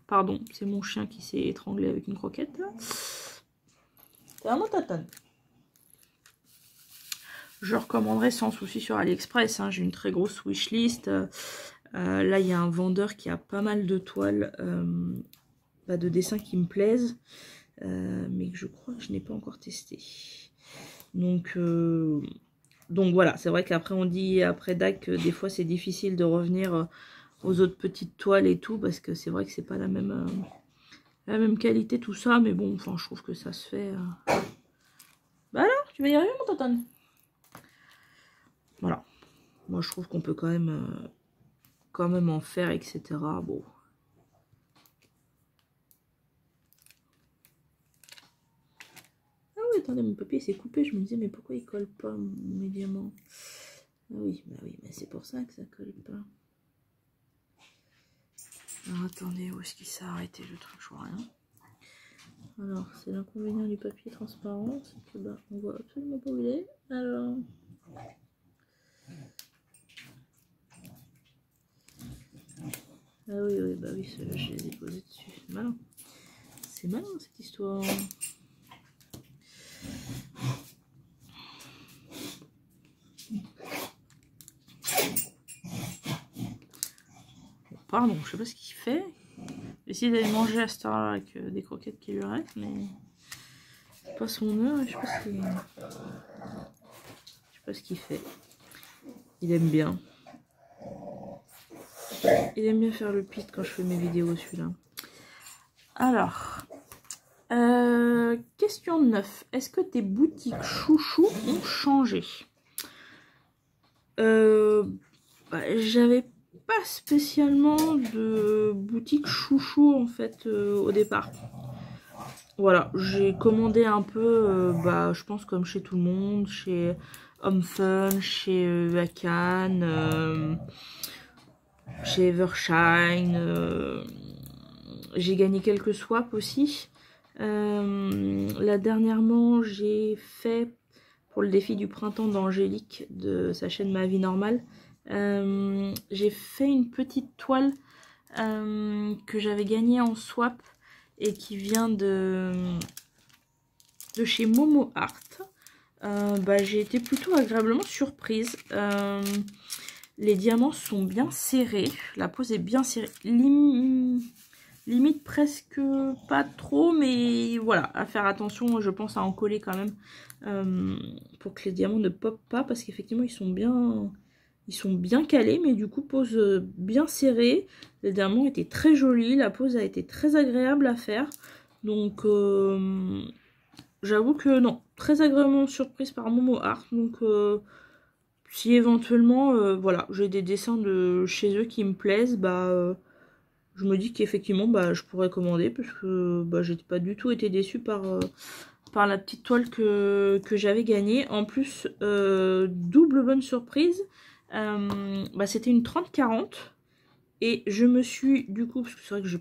Pardon, c'est mon chien qui s'est étranglé avec une croquette. C'est vraiment tatane. Je recommanderais sans souci sur AliExpress. Hein. J'ai une très grosse wishlist. Là, il y a un vendeur qui a pas mal de toiles de dessins qui me plaisent. Mais que je crois que je n'ai pas encore testé. Donc voilà, c'est vrai qu'après on dit après DAC que des fois c'est difficile de revenir aux autres petites toiles et tout, parce que c'est vrai que c'est pas la même qualité tout ça, mais bon, enfin je trouve que ça se fait. Bah alors, tu vas y arriver mon tonton. Voilà, moi je trouve qu'on peut quand même en faire, etc. Bon. Ah oui, attendez, mon papier s'est coupé, je me disais mais pourquoi il colle pas mes diamants? Ah oui, mais c'est pour ça que ça colle pas. Alors attendez, où est-ce qu'il s'est arrêté le truc? Je vois rien. Alors, c'est l'inconvénient du papier transparent, c'est que bah, on voit absolument pas où il est. Alors. Ah oui, bah oui, je les ai posés dessus. C'est malin. C'est malin cette histoire. Pardon, je sais pas ce qu'il fait. Essayer d'aller manger à cette heure-là avec des croquettes qui lui restent, mais c'est pas son heure. Je sais pas ce qu'il fait. Il aime bien. Il aime bien faire le pit quand je fais mes vidéos, celui-là. Alors, question 9. Est-ce que tes boutiques chouchous ont changé? J'avais pas spécialement de boutique chouchou en fait au départ. Voilà, j'ai commandé un peu, je pense comme chez tout le monde, chez Home Fun, chez Vacan, chez Evershine. J'ai gagné quelques swaps aussi. Là dernièrement, j'ai fait pour le défi du printemps d'Angélique de sa chaîne Ma Vie Normale. J'ai fait une petite toile que j'avais gagnée en swap et qui vient de chez Momo Art. J'ai été plutôt agréablement surprise. Les diamants sont bien serrés, la pose est bien serrée, limite presque pas trop, mais voilà, à faire attention, je pense à en coller quand même pour que les diamants ne popent pas, parce qu'effectivement ils sont bien calés, mais du coup pose bien serrée. Les diamants étaient très jolis, la pose a été très agréable à faire, donc j'avoue que non, très agréablement surprise par Momo Art. Donc si éventuellement voilà, j'ai des dessins de chez eux qui me plaisent, je me dis qu'effectivement je pourrais commander, parce que j'ai pas du tout été déçue par la petite toile que j'avais gagnée. En plus, double bonne surprise, c'était une 30-40 et je me suis du coup, parce que c'est vrai que j'ai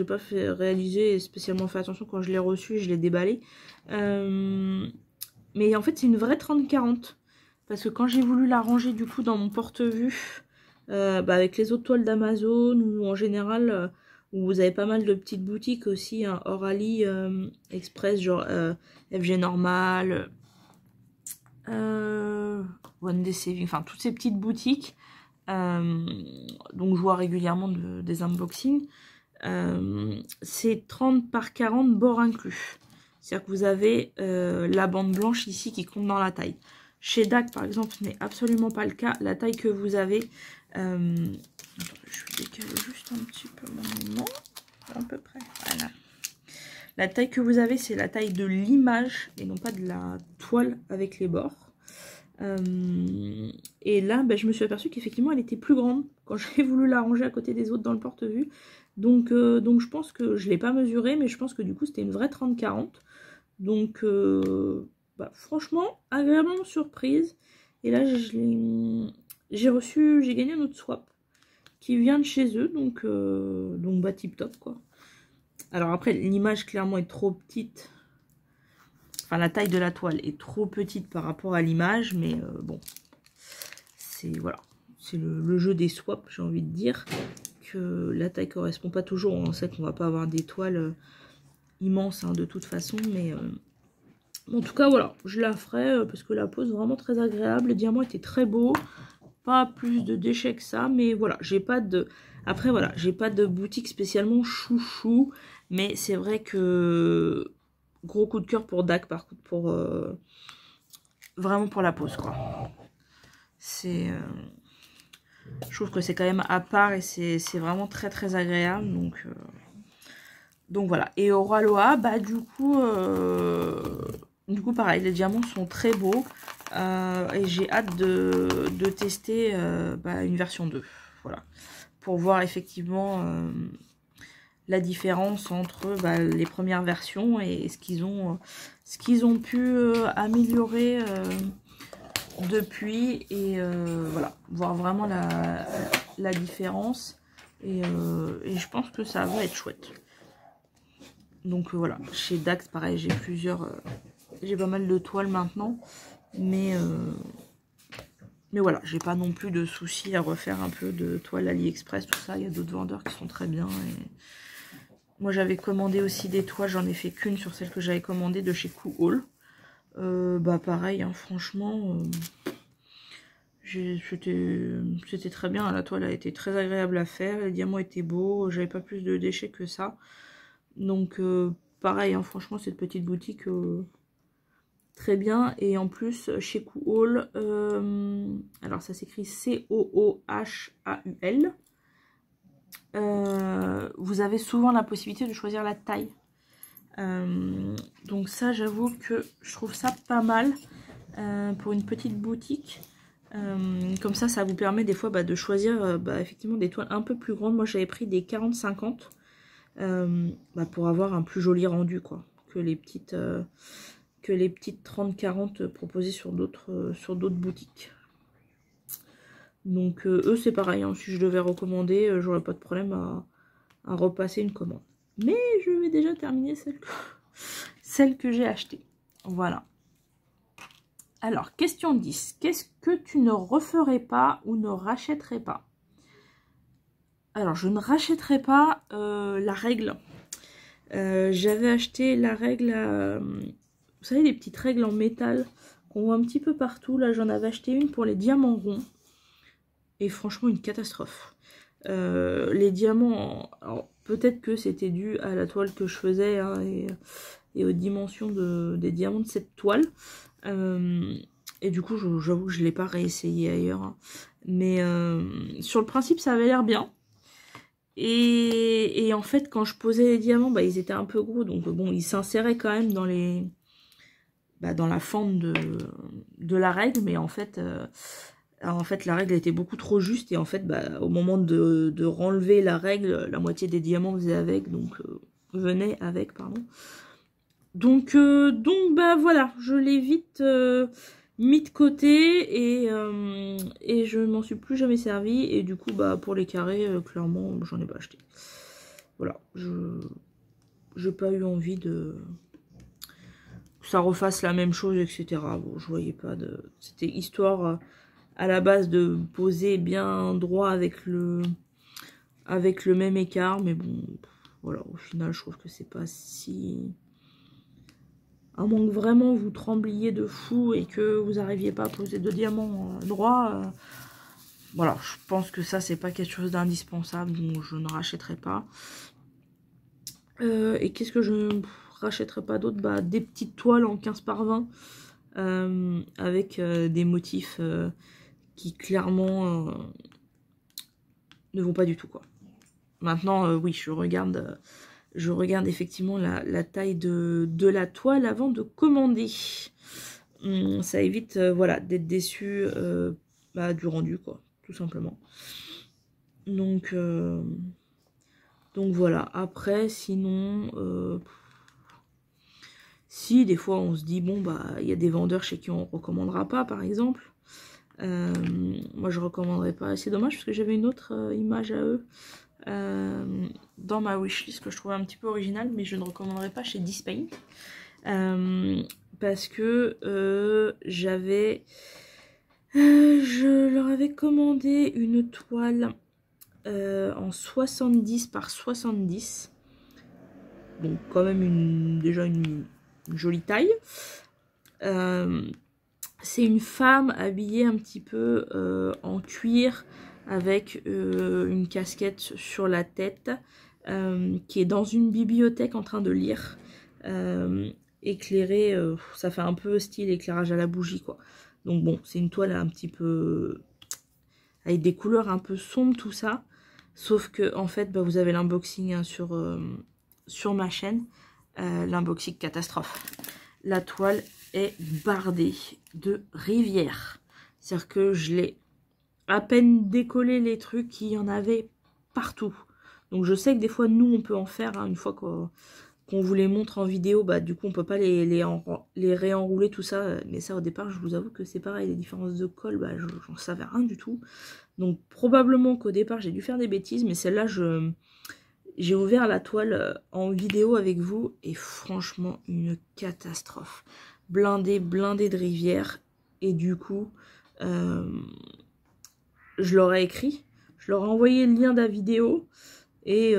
pas fait réaliser et spécialement fait attention quand je l'ai reçu, je l'ai déballé, mais en fait c'est une vraie 30-40. Parce que quand j'ai voulu la ranger du coup dans mon porte-vue, avec les autres toiles d'Amazon ou en général, où vous avez pas mal de petites boutiques aussi, hein, Orally Express, genre FG Normal, One Day Saving, enfin toutes ces petites boutiques, donc je vois régulièrement des unboxings. C'est 30 par 40 bord inclus. C'est-à-dire que vous avez la bande blanche ici qui compte dans la taille. Chez DAC, par exemple, ce n'est absolument pas le cas. La taille que vous avez... attendez, je vais décaler juste un petit peu mon moment. À peu près. Voilà. La taille que vous avez, c'est la taille de l'image et non pas de la toile avec les bords. Et là, je me suis aperçue qu'effectivement, elle était plus grande quand j'ai voulu la ranger à côté des autres dans le porte-vue. Donc je pense que je ne l'ai pas mesurée, mais je pense que du coup, c'était une vraie 30-40. Donc... franchement, agréablement surprise. Et là, j'ai gagné un autre swap qui vient de chez eux, donc tip top quoi. Alors après, l'image clairement est trop petite. Enfin, la taille de la toile est trop petite par rapport à l'image, mais bon, c'est voilà, c'est le jeu des swaps, j'ai envie de dire que la taille correspond pas toujours. On sait qu'on va pas avoir des toiles immenses hein, de toute façon, mais en tout cas, voilà, je la ferai parce que la pose est vraiment très agréable. Le diamant était très beau. Pas plus de déchets que ça, mais voilà, j'ai pas de... Après, voilà, j'ai pas de boutique spécialement chouchou, mais c'est vrai que... Gros coup de cœur pour DAC, par contre, pour... Vraiment pour la pose, quoi. C'est... Je trouve que c'est quand même à part et c'est vraiment très très agréable, donc voilà. Et au Roi Loa, du coup, pareil, les diamants sont très beaux et j'ai hâte de tester une version 2. Voilà. Pour voir effectivement la différence entre les premières versions et ce qu'ils ont pu améliorer depuis. Et voilà, voir vraiment la différence. Et je pense que ça va être chouette. Donc voilà, chez Dax, pareil, j'ai j'ai pas mal de toiles maintenant, mais voilà, j'ai pas non plus de soucis à refaire un peu de toiles AliExpress, tout ça. Il y a d'autres vendeurs qui sont très bien. Et moi, j'avais commandé aussi des toiles, j'en ai fait qu'une sur celle que j'avais commandée de chez Cool Haul. Pareil, hein, franchement, c'était très bien. La toile a été très agréable à faire, les diamants étaient beaux, j'avais pas plus de déchets que ça. Donc, pareil, hein, franchement, cette petite boutique... très bien. Et en plus, chez Cool, alors ça s'écrit C-O-O-H-A-U-L. Vous avez souvent la possibilité de choisir la taille. Donc ça, j'avoue que je trouve ça pas mal pour une petite boutique. Comme ça vous permet des fois de choisir effectivement des toiles un peu plus grandes. Moi, j'avais pris des 40-50 pour avoir un plus joli rendu quoi que les petites... 30-40 proposées sur d'autres boutiques. Donc eux c'est pareil, hein, si je devais recommander, j'aurais pas de problème à repasser une commande. Mais je vais déjà terminer celle que j'ai achetée. Voilà. Alors, question 10. Qu'est-ce que tu ne referais pas ou ne rachèterais pas? Alors, je ne rachèterais pas la règle. J'avais acheté la règle vous savez, les petites règles en métal qu'on voit un petit peu partout. Là, j'en avais acheté une pour les diamants ronds. Et franchement, une catastrophe. Les diamants... Alors, peut-être que c'était dû à la toile que je faisais hein, et aux dimensions des diamants de cette toile. Et du coup, j'avoue que je ne l'ai pas réessayé ailleurs. Hein. Mais sur le principe, ça avait l'air bien. Et en fait, quand je posais les diamants, ils étaient un peu gros. Donc bon, ils s'inséraient quand même dans dans la fente de la règle. Mais en fait, la règle était beaucoup trop juste. Et en fait, au moment de renlever la règle, la moitié des diamants venaient avec, pardon. Donc voilà, je l'ai vite mis de côté et je m'en suis plus jamais servi. Et du coup, pour les carrés, clairement, j'en ai pas acheté. Voilà, j'ai pas eu envie de... ça refasse la même chose, etc. Bon, je voyais pas de... C'était histoire à la base de poser bien droit avec le même écart, mais bon, voilà, au final, je trouve que c'est pas si... À moins que vraiment vous trembliez de fou et que vous n'arriviez pas à poser de diamants droit, voilà, je pense que ça, c'est pas quelque chose d'indispensable, donc je ne rachèterai pas. Et qu'est-ce que je ne rachèterai pas d'autre? Bah, des petites toiles en 15 par 20 avec des motifs qui clairement ne vont pas du tout, quoi. Maintenant, oui, je regarde effectivement la taille de la toile avant de commander. Ça évite voilà, d'être déçu du rendu, quoi, tout simplement. Donc voilà. Après, sinon, si des fois on se dit, bon, bah, il y a des vendeurs chez qui on ne recommandera pas, par exemple. Moi, je recommanderais pas. C'est dommage parce que j'avais une autre image à eux dans ma wishlist que je trouvais un petit peu originale, mais je ne recommanderais pas chez Dispaint parce que je leur avais commandé une toile en 70 par 70, donc quand même déjà une jolie taille. C'est une femme habillée un petit peu en cuir avec une casquette sur la tête qui est dans une bibliothèque en train de lire, éclairée, ça fait un peu style éclairage à la bougie, quoi. Donc bon, c'est une toile un petit peu avec des couleurs un peu sombres, tout ça, sauf que en fait bah, vous avez l'unboxing hein, sur ma chaîne, l'unboxing catastrophe. La toile est bardée de rivières. C'est-à-dire que je l'ai à peine décollé les trucs, il y en avait partout. Donc je sais que des fois, nous, on peut en faire, hein, une fois qu'on vous les montre en vidéo, bah du coup, on peut pas les réenrouler, tout ça. Mais ça, au départ, je vous avoue que c'est pareil, les différences de colle, bah, j'en savais rien du tout. Donc probablement qu'au départ, j'ai dû faire des bêtises, mais celle-là, j'ai ouvert la toile en vidéo avec vous, et franchement, une catastrophe. Blindé de rivières, et du coup, je leur ai écrit, je leur ai envoyé le lien de la vidéo, et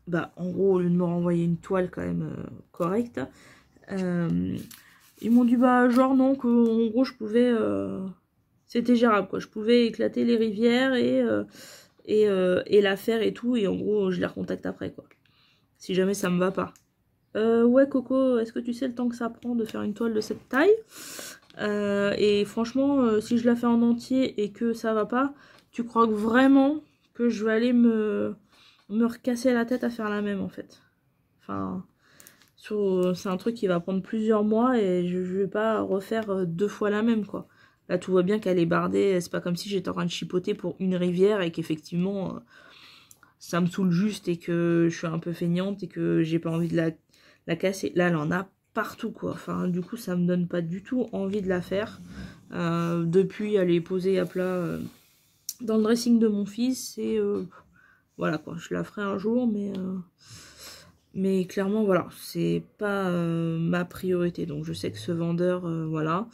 bah, en gros, au lieu de me renvoyer une toile quand même correcte, ils m'ont dit, bah, genre non, qu'en gros, je pouvais, c'était gérable, quoi, je pouvais éclater les rivières, et la faire et tout, et en gros, je les recontacte après, quoi, si jamais ça me va pas. Ouais, Coco, est-ce que tu sais le temps que ça prend de faire une toile de cette taille? Et franchement, si je la fais en entier et que ça va pas, tu crois vraiment que je vais aller me recasser la tête à faire la même, en fait? Enfin, c'est un truc qui va prendre plusieurs mois et je vais pas refaire 2 fois la même, quoi. Là, tout voit bien qu'elle est bardée, c'est pas comme si j'étais en train de chipoter pour une rivière et qu'effectivement, ça me saoule juste et que je suis un peu feignante et que j'ai pas envie de la casser. Là, elle en a partout, quoi. Enfin, du coup, ça me donne pas du tout envie de la faire. Depuis, elle est posée à plat dans le dressing de mon fils. Et voilà, quoi. Je la ferai un jour, mais clairement, voilà. C'est pas ma priorité. Donc, je sais que ce vendeur, voilà.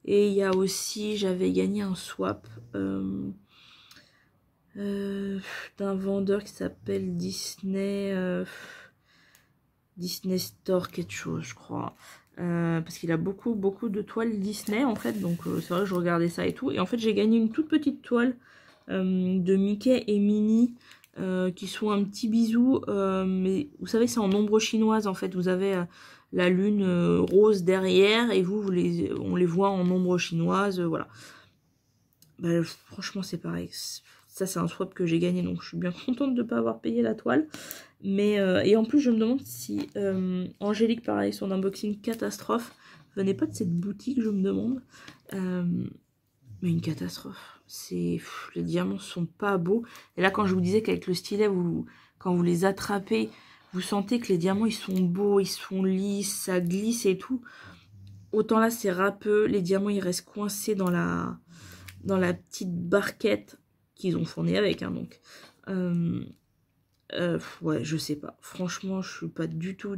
Et il y a aussi, j'avais gagné un swap d'un vendeur qui s'appelle Disney... Disney Store quelque chose, je crois. Parce qu'il a beaucoup de toiles Disney, en fait. Donc, c'est vrai que je regardais ça et tout. Et en fait, j'ai gagné une toute petite toile de Mickey et Minnie qui sont un petit bisou. Mais vous savez, c'est en ombre chinoise, en fait. Vous avez la lune rose derrière et on les voit en ombre chinoise. Voilà. Bah, franchement, c'est pareil. Ça, c'est un swap que j'ai gagné. Donc, je suis bien contente de ne pas avoir payé la toile. Mais, et en plus, je me demande si Angélique, pareil, son unboxing catastrophe, venait pas de cette boutique, je me demande. Mais une catastrophe. Les diamants sont pas beaux. Et là, quand je vous disais qu'avec le stylet, quand vous les attrapez, vous sentez que les diamants, ils sont beaux, ils sont lisses, ça glisse et tout. Autant là, c'est râpeux. Les diamants, ils restent coincés dans la petite barquette qu'ils ont fournie avec. Hein, donc... ouais, je sais pas. Franchement, je suis pas du tout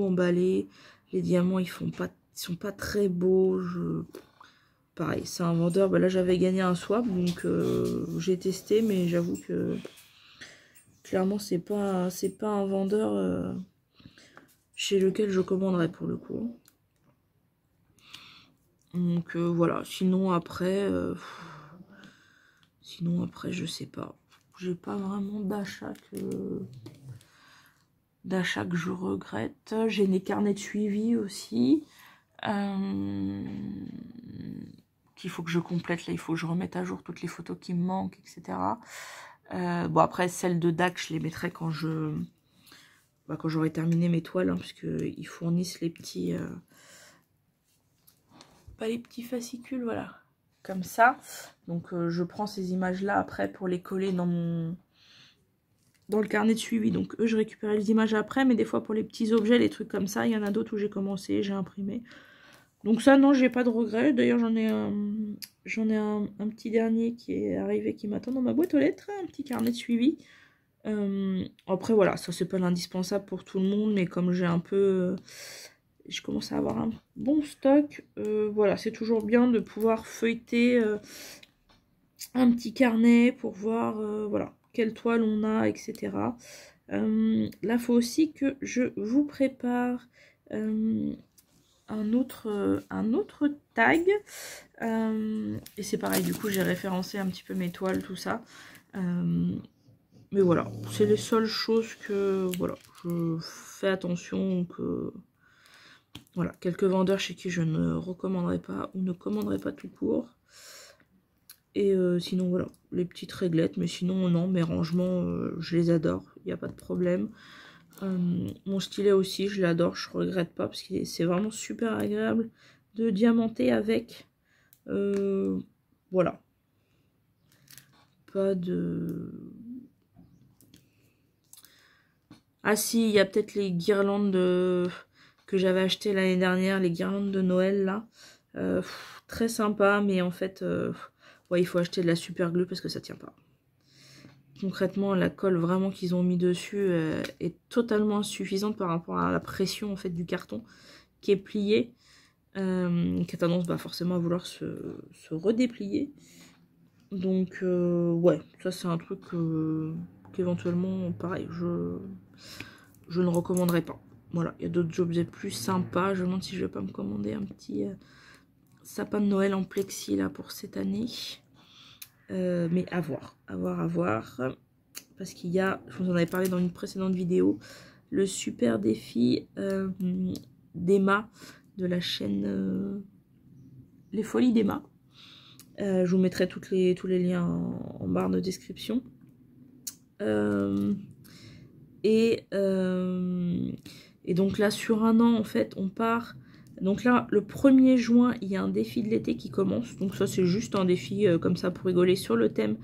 emballée. Les diamants, ils sont pas très beaux. Pareil, c'est un vendeur. Bah là, j'avais gagné un swap, donc j'ai testé, mais j'avoue que clairement, c'est pas un vendeur chez lequel je commanderais pour le coup. Donc voilà. Sinon après, je sais pas. J'ai pas vraiment d'achat que je regrette. J'ai des carnets de suivi aussi. Qu'il faut que je complète, là il faut que je remette à jour toutes les photos qui me manquent, etc. Bon après celles de DAC je les mettrai quand j'aurai terminé mes toiles, hein, puisqu'ils fournissent les petits pas les petits fascicules, voilà, comme ça. Donc je prends ces images là après pour les coller dans le carnet de suivi. Donc eux je récupère les images après, mais des fois pour les petits objets, les trucs comme ça, il y en a d'autres où j'ai commencé, j'ai imprimé. Donc ça, non, j'ai pas de regrets. D'ailleurs, j'en ai un petit dernier qui est arrivé, qui m'attend dans ma boîte aux lettres. Un petit carnet de suivi. Après, voilà, ça, c'est pas l'indispensable pour tout le monde. Mais comme j'ai un peu... je commence à avoir un bon stock. Voilà, c'est toujours bien de pouvoir feuilleter un petit carnet pour voir, voilà, quelle toile on a, etc. Là, il faut aussi que je vous prépare... un autre tag et c'est pareil, du coup j'ai référencé un petit peu mes toiles, tout ça, mais voilà, c'est les seules choses que voilà, je fais attention, que voilà, quelques vendeurs chez qui je ne recommanderais pas ou ne commanderais pas tout court, et sinon voilà, les petites réglettes, mais sinon non, mes rangements je les adore, il n'y a pas de problème. Mon stylet aussi, je l'adore, je regrette pas parce que c'est vraiment super agréable de diamanter avec. Voilà. Pas de... Ah si, il y a peut-être les guirlandes que j'avais achetées l'année dernière, les guirlandes de Noël là. Très sympa, mais en fait, ouais, il faut acheter de la super glue parce que ça tient pas. Concrètement, la colle vraiment qu'ils ont mis dessus est totalement insuffisante par rapport à la pression en fait du carton qui est plié, qui a tendance forcément à vouloir se redéplier. Donc ouais, ça c'est un truc qu'éventuellement, pareil, je ne recommanderais pas. Voilà, il y a d'autres objets plus sympas. Je me demande si je vais pas me commander un petit sapin de Noël en plexi là pour cette année. Mais à voir, à voir. Parce qu'il y a, je vous en avais parlé dans une précédente vidéo, le super défi d'Emma, de la chaîne Les Folies d'Emma. Je vous mettrai tous les liens en barre de description. Et donc là, sur un an, en fait, on part... Donc là, le 1er juin, il y a un défi de l'été qui commence. Donc ça, c'est juste un défi comme ça pour rigoler sur le thème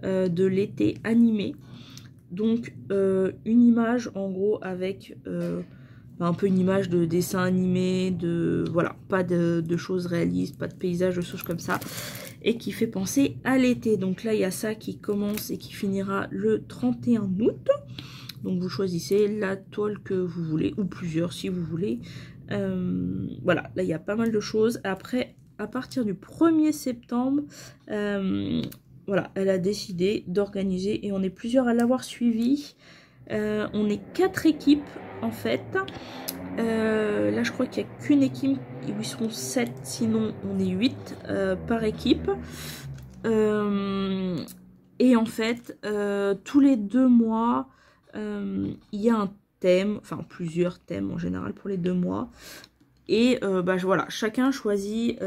de l'été animé. Donc une image en gros avec un peu une image de dessin animé, de voilà, pas de choses réalistes, pas de paysages, de choses comme ça, et qui fait penser à l'été. Donc là il y a ça qui commence et qui finira le 31 août. Donc vous choisissez la toile que vous voulez, ou plusieurs si vous voulez. Voilà, là il y a pas mal de choses. Après, à partir du 1er septembre, voilà, elle a décidé d'organiser, et on est plusieurs à l'avoir suivi. On est 4 équipes en fait. Là je crois qu'il n'y a qu'une équipe où ils seront 7, sinon on est 8 par équipe. Et en fait, tous les 2 mois, il y a un thème, enfin plusieurs thèmes en général pour les 2 mois. Et voilà, chacun choisit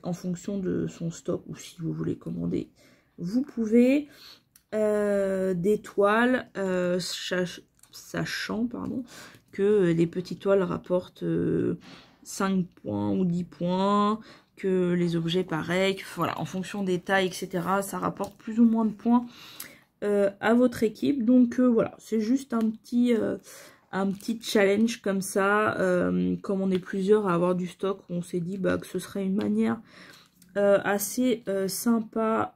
en fonction de son stock, ou si vous voulez commander, vous pouvez, des toiles, sachant que les petites toiles rapportent 5 points ou 10 points, que les objets pareils, voilà, en fonction des tailles, etc., ça rapporte plus ou moins de points à votre équipe. Donc voilà, c'est juste un petit challenge comme ça, comme on est plusieurs à avoir du stock, on s'est dit que ce serait une manière assez sympa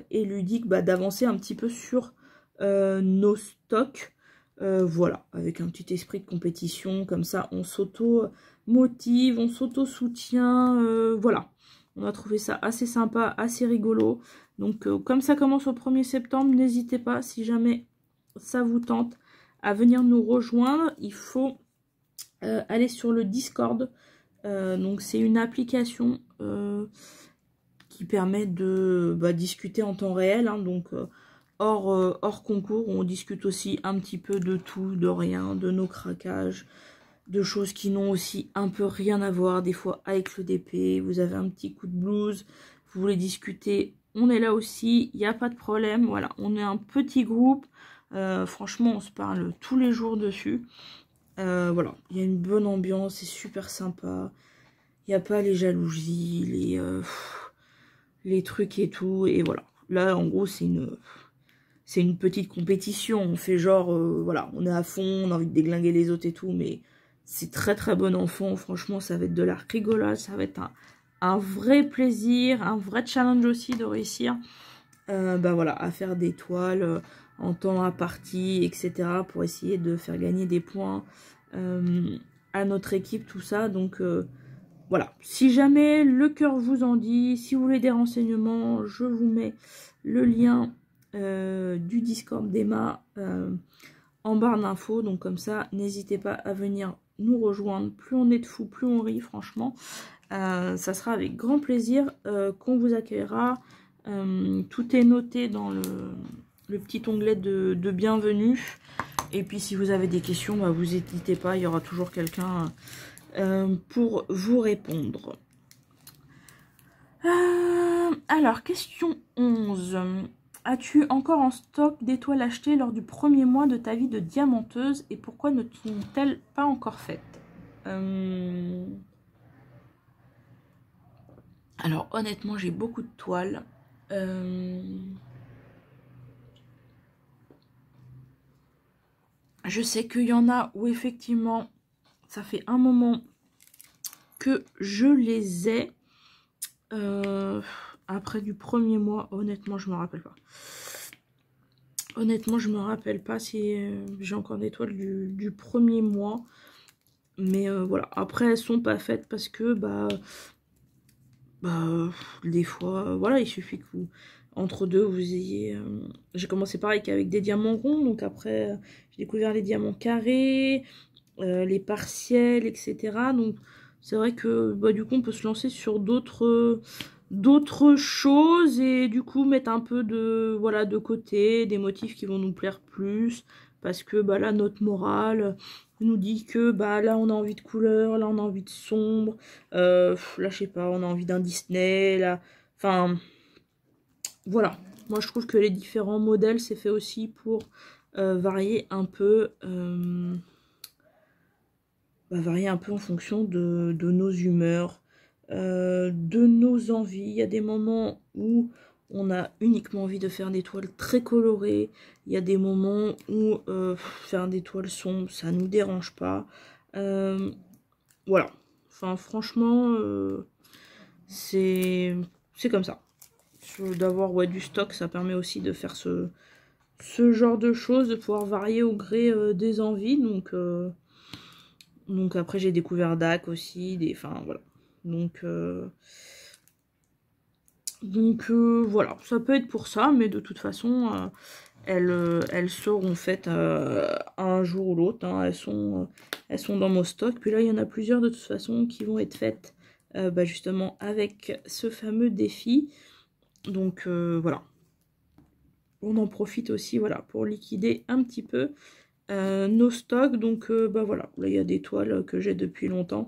et ludique d'avancer un petit peu sur nos stocks. Voilà, avec un petit esprit de compétition, comme ça on s'auto-motive, on s'auto-soutient, voilà. On a trouvé ça assez sympa, assez rigolo. Donc comme ça commence au 1er septembre, n'hésitez pas, si jamais ça vous tente, à venir nous rejoindre. Il faut aller sur le Discord. Donc c'est une application qui permet de discuter en temps réel, hein, donc hors concours, on discute aussi un petit peu de tout, de rien, de nos craquages, de choses qui n'ont aussi un peu rien à voir, des fois avec le DP, vous avez un petit coup de blues, vous voulez discuter, on est là aussi, il n'y a pas de problème, voilà, on est un petit groupe, franchement on se parle tous les jours dessus, voilà, il y a une bonne ambiance, c'est super sympa, il n'y a pas les jalousies, les trucs et tout, et voilà, là en gros c'est une petite compétition, on fait genre, voilà, on est à fond, on a envie de déglinguer les autres et tout, mais c'est très très bon enfant, franchement, ça va être de la rigolade, ça va être un vrai plaisir, un vrai challenge aussi de réussir, voilà, à faire des toiles en temps imparti, etc., pour essayer de faire gagner des points à notre équipe, tout ça, donc voilà, si jamais le cœur vous en dit, si vous voulez des renseignements, je vous mets le lien du Discord d'Emma en barre d'infos, donc comme ça n'hésitez pas à venir nous rejoindre, plus on est de fous, plus on rit, franchement ça sera avec grand plaisir qu'on vous accueillera. Tout est noté dans le petit onglet de bienvenue, et puis si vous avez des questions, vous n'hésitez pas, il y aura toujours quelqu'un pour vous répondre. Alors, question 11. As-tu encore en stock d'étoiles achetées lors du premier mois de ta vie de diamanteuse et pourquoi ne sont-elles pas encore faites? Alors, honnêtement, j'ai beaucoup de toiles. Je sais qu'il y en a où effectivement, ça fait un moment que je les ai. Après du premier mois, honnêtement, je me rappelle pas. Honnêtement, je me rappelle pas si j'ai encore des toiles du premier mois. Mais voilà, après elles sont pas faites parce que des fois, voilà, il suffit que vous, entre deux, vous ayez... j'ai commencé pareil qu'avec des diamants ronds, donc après j'ai découvert les diamants carrés, les partiels, etc. Donc c'est vrai que du coup on peut se lancer sur d'autres choses et du coup mettre un peu de côté des motifs qui vont nous plaire plus, parce que là notre morale nous dit que là on a envie de couleur, là on a envie de sombre, là je sais pas, on a envie d'un Disney, là, enfin voilà, moi je trouve que les différents modèles c'est fait aussi pour varier un peu en fonction de nos humeurs, de nos envies. Il y a des moments où on a uniquement envie de faire des toiles très colorées. Il y a des moments où faire des toiles sombres, ça nous dérange pas. Voilà. Enfin, franchement, c'est comme ça. D'avoir du stock, ça permet aussi de faire ce genre de choses, de pouvoir varier au gré des envies. Donc après j'ai découvert DAC aussi, enfin voilà. Donc voilà, ça peut être pour ça, mais de toute façon, elles seront faites un jour ou l'autre, hein. Elles sont dans mon stock. Puis là, il y en a plusieurs de toute façon qui vont être faites justement avec ce fameux défi. Donc voilà. On en profite aussi, voilà, pour liquider un petit peu nos stocks. Donc voilà, là il y a des toiles que j'ai depuis longtemps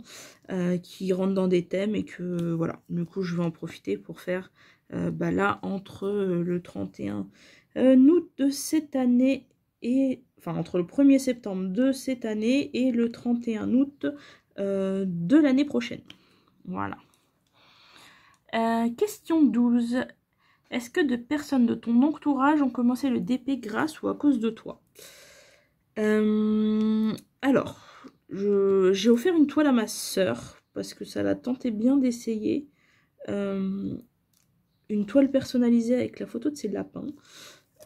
qui rentrent dans des thèmes et que voilà, du coup je vais en profiter pour faire là entre le 31 août de cette année et enfin entre le 1er septembre de cette année et le 31 août de l'année prochaine. Voilà. Question 12. Est-ce que de personnes de ton entourage ont commencé le DP grâce ou à cause de toi? Alors, j'ai offert une toile à ma soeur parce que ça l'a tenté bien d'essayer. Une toile personnalisée avec la photo de ses lapins.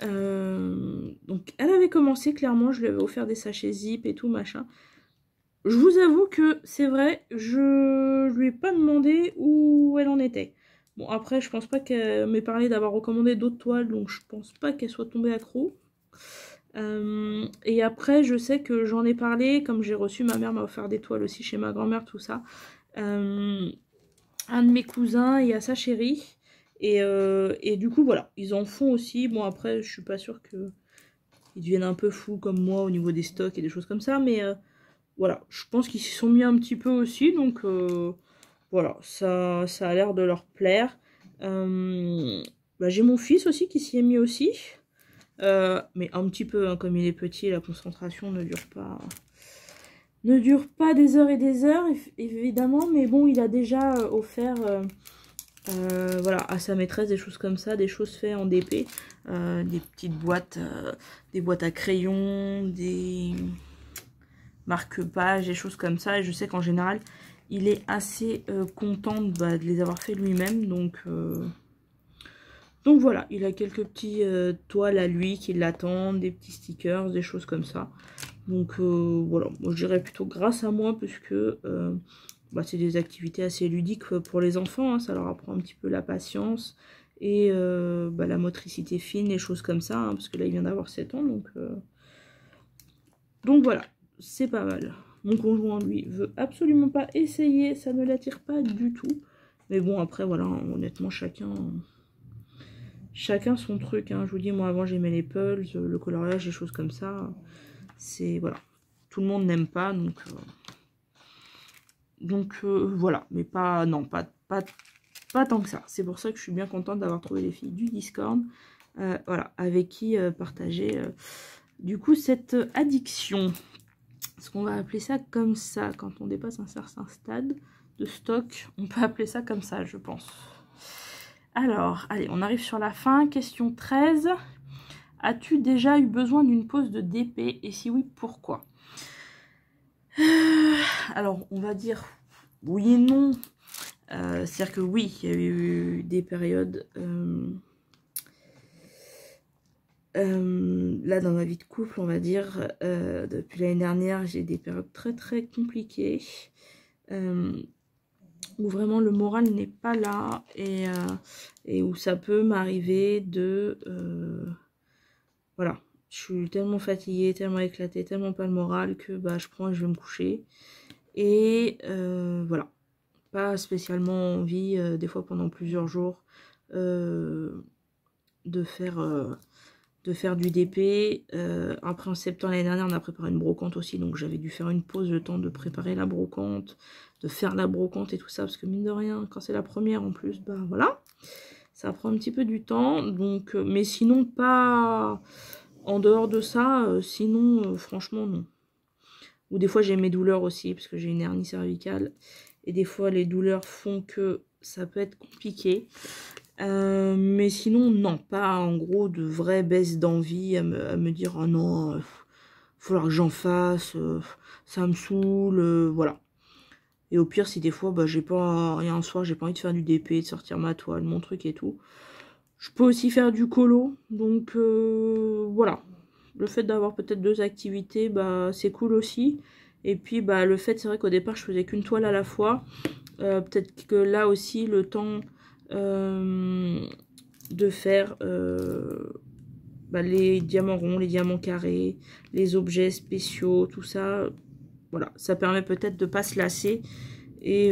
Donc, elle avait commencé, clairement, je lui avais offert des sachets zip et tout, machin. Je vous avoue que c'est vrai, je lui ai pas demandé où elle en était. Bon, après, je pense pas qu'elle m'ait parlé d'avoir recommandé d'autres toiles, donc je pense pas qu'elle soit tombée accro. Et après, je sais que j'en ai parlé, comme j'ai reçu, ma mère m'a offert des toiles aussi chez ma grand-mère, tout ça. Un de mes cousins et à sa chérie. Et du coup, voilà, ils en font aussi. Bon, après, je suis pas sûre qu'ils deviennent un peu fous comme moi au niveau des stocks et des choses comme ça, mais voilà, je pense qu'ils s'y sont mis un petit peu aussi, donc voilà, ça a l'air de leur plaire. Bah, j'ai mon fils aussi qui s'y est mis aussi. Mais un petit peu, hein, comme il est petit, la concentration ne dure pas des heures et des heures, évidemment, mais bon, il a déjà offert voilà, à sa maîtresse des choses comme ça, des choses faites en DP, des petites boîtes, des boîtes à crayons, des marque-pages, des choses comme ça, et je sais qu'en général, il est assez content de les avoir fait lui-même, donc voilà, il a quelques petits toiles à lui qui l'attendent, des petits stickers, des choses comme ça. Donc voilà, moi je dirais plutôt grâce à moi, puisque bah, c'est des activités assez ludiques pour les enfants, hein, ça leur apprend un petit peu la patience et bah, la motricité fine, les choses comme ça, hein, parce que là il vient d'avoir 7 ans, donc voilà, c'est pas mal. Mon conjoint, lui, veut absolument pas essayer, ça ne l'attire pas du tout. Mais bon, après, voilà, honnêtement, chacun son truc, hein. Je vous dis, moi avant j'aimais les pulls, le coloriage, des choses comme ça. C'est, voilà, tout le monde n'aime pas, donc voilà, mais pas, non, pas tant que ça. C'est pour ça que je suis bien contente d'avoir trouvé les filles du Discord, voilà, avec qui partager du coup cette addiction. Est-ce qu'on va appeler ça comme ça? Quand on dépasse un certain stade de stock, on peut appeler ça comme ça, je pense. Alors, allez, on arrive sur la fin. Question 13. As-tu déjà eu besoin d'une pause de DP? Et si oui, pourquoi? Alors, on va dire oui et non. C'est-à-dire que oui, il y a eu des périodes... là, dans ma vie de couple, on va dire, depuis l'année dernière, j'ai des périodes très très compliquées. Où vraiment le moral n'est pas là et où ça peut m'arriver de... voilà, je suis tellement fatiguée, tellement éclatée, tellement pas le moral que bah, je prends et je vais me coucher. Et voilà, pas spécialement envie, des fois pendant plusieurs jours, de faire du DP. Après en septembre l'année dernière on a préparé une brocante aussi, donc j'avais dû faire une pause, le temps de préparer la brocante, de faire la brocante et tout ça, parce que mine de rien, quand c'est la première en plus, bah voilà, ça prend un petit peu du temps, donc mais sinon pas en dehors de ça, sinon franchement non. Ou des fois j'ai mes douleurs aussi, parce que j'ai une hernie cervicale, et des fois les douleurs font que ça peut être compliqué. Mais sinon, non, pas en gros de vraie baisse d'envie à me dire oh non, falloir que j'en fasse, ça me saoule, voilà. Et au pire, si des fois, bah, j'ai pas rien un soir, j'ai pas envie de faire du DP, de sortir ma toile, mon truc et tout, je peux aussi faire du colo, donc voilà. Le fait d'avoir peut-être 2 activités, bah, c'est cool aussi. Et puis, bah, le fait, c'est vrai qu'au départ, je faisais qu'une toile à la fois. Peut-être que là aussi, le temps de faire bah, les diamants ronds, les diamants carrés, les objets spéciaux, tout ça, voilà, ça permet peut-être de pas se lasser et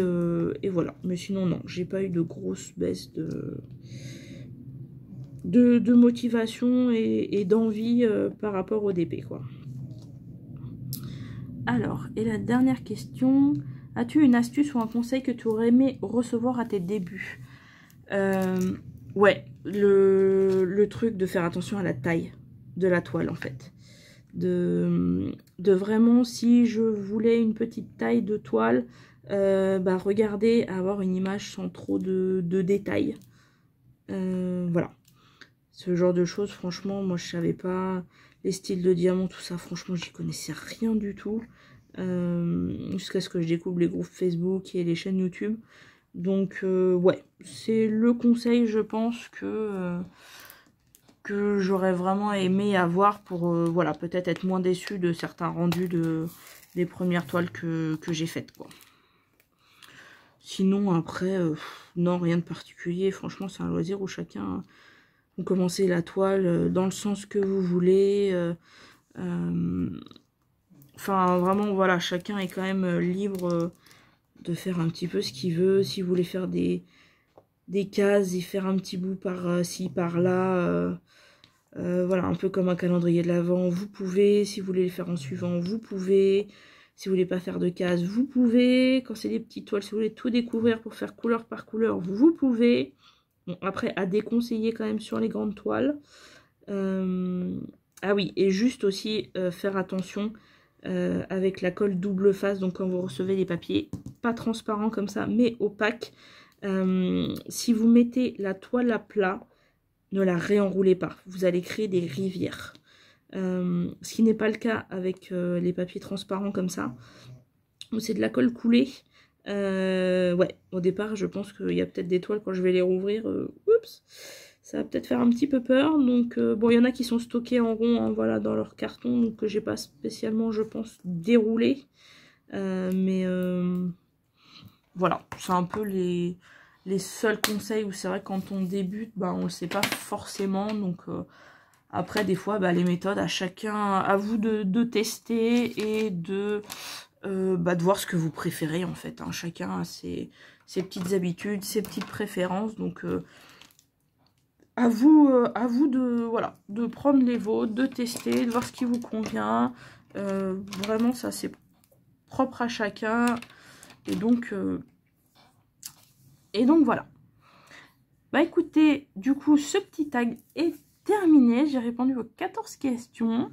voilà. Mais sinon non, j'ai pas eu de grosse baisse de motivation et d'envie par rapport au DP, quoi. Alors, et la dernière question, as-tu une astuce ou un conseil que tu aurais aimé recevoir à tes débuts? Ouais, le truc de faire attention à la taille de la toile, en fait. De vraiment, si je voulais une petite taille de toile, bah regarder, avoir une image sans trop de détails. Voilà. Ce genre de choses, franchement, moi je savais pas les styles de diamants, tout ça, franchement, j'y connaissais rien du tout. Jusqu'à ce que je découvre les groupes Facebook et les chaînes YouTube. Donc ouais, c'est le conseil, je pense, que que j'aurais vraiment aimé avoir pour voilà, peut-être être moins déçue de certains rendus des premières toiles que j'ai faites, quoi. Sinon, après, non, rien de particulier. Franchement, c'est un loisir où chacun... Vous commencez la toile dans le sens que vous voulez. Enfin, vraiment, voilà, chacun est quand même libre de faire un petit peu ce qu'il veut. Si vous voulez faire des cases et faire un petit bout par-ci, par-là... voilà, un peu comme un calendrier de l'Avent, vous pouvez. Si vous voulez le faire en suivant, vous pouvez. Si vous voulez pas faire de cases, vous pouvez. Quand c'est des petites toiles, si vous voulez tout découvrir pour faire couleur par couleur, vous pouvez. Bon, après, à déconseiller quand même sur les grandes toiles. Ah oui, et juste aussi faire attention avec la colle double face. Donc quand vous recevez des papiers, pas transparents comme ça, mais opaques. Si vous mettez la toile à plat, ne la réenroulez pas. Vous allez créer des rivières. Ce qui n'est pas le cas avec les papiers transparents comme ça. C'est de la colle coulée. Ouais, au départ, je pense qu'il y a peut-être des toiles quand je vais les rouvrir. Oups, ça va peut-être faire un petit peu peur. Donc, bon, il y en a qui sont stockés en rond, hein, voilà, dans leur carton. Donc, que j'ai pas spécialement, je pense, déroulé. Mais voilà, c'est un peu les seuls conseils où c'est vrai que quand on débute, bah, on le sait pas forcément. Donc, après, des fois, bah, les méthodes, à chacun, à vous de tester et de voir ce que vous préférez en fait. Hein. Chacun a ses petites habitudes, ses petites préférences. Donc à vous de, voilà, de prendre les vôtres, de tester, de voir ce qui vous convient. Vraiment, ça c'est propre à chacun. Et donc voilà. Bah écoutez, du coup, ce petit tag est terminé. J'ai répondu aux 14 questions.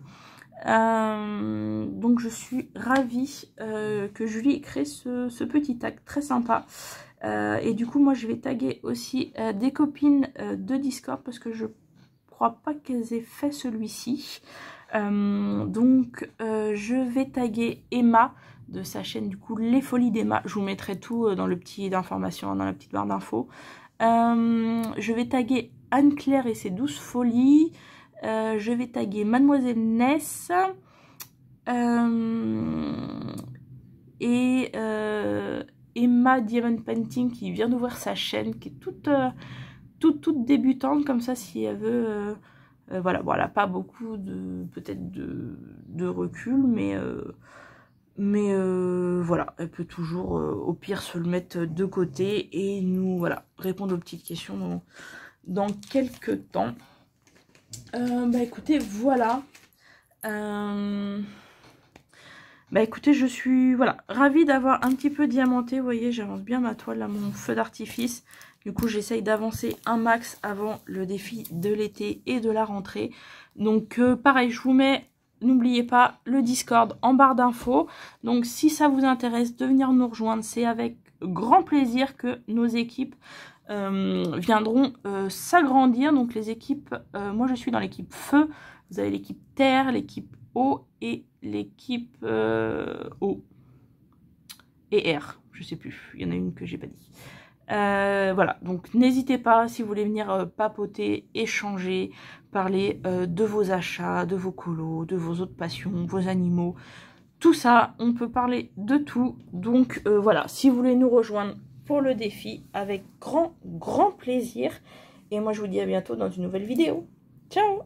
Donc je suis ravie que Julie ait créé ce petit tag très sympa. Et du coup moi je vais taguer aussi des copines de Discord parce que je crois pas qu'elles aient fait celui-ci. Donc je vais taguer Emma de sa chaîne du coup Les Folies d'Emma. Je vous mettrai tout dans le petit d'information, dans la petite barre d'infos. Je vais taguer Anne-Claire et ses 12 folies. Je vais taguer Mademoiselle Ness et Emma Diamond Painting qui vient d'ouvrir sa chaîne, qui est toute débutante comme ça si elle veut. Voilà, bon, elle n'a pas beaucoup peut-être de recul, mais voilà, elle peut toujours au pire se le mettre de côté et nous voilà répondre aux petites questions dans quelques temps. Bah écoutez, voilà. Bah écoutez, je suis voilà, ravie d'avoir un petit peu diamanté. Vous voyez, j'avance bien ma toile à mon feu d'artifice. Du coup, j'essaye d'avancer un max avant le défi de l'été et de la rentrée. Donc pareil, je vous mets, n'oubliez pas, le Discord en barre d'infos. Donc si ça vous intéresse de venir nous rejoindre, c'est avec grand plaisir que nos équipes viendront s'agrandir. Donc les équipes, moi je suis dans l'équipe feu, vous avez l'équipe terre, l'équipe eau et l'équipe eau et air, je sais plus, il y en a une que j'ai pas dit. Voilà, donc n'hésitez pas si vous voulez venir papoter, échanger, parler de vos achats, de vos colos, de vos autres passions, vos animaux, tout ça, on peut parler de tout. Donc voilà, si vous voulez nous rejoindre pour le défi, avec grand plaisir. Et moi je vous dis à bientôt dans une nouvelle vidéo. Ciao!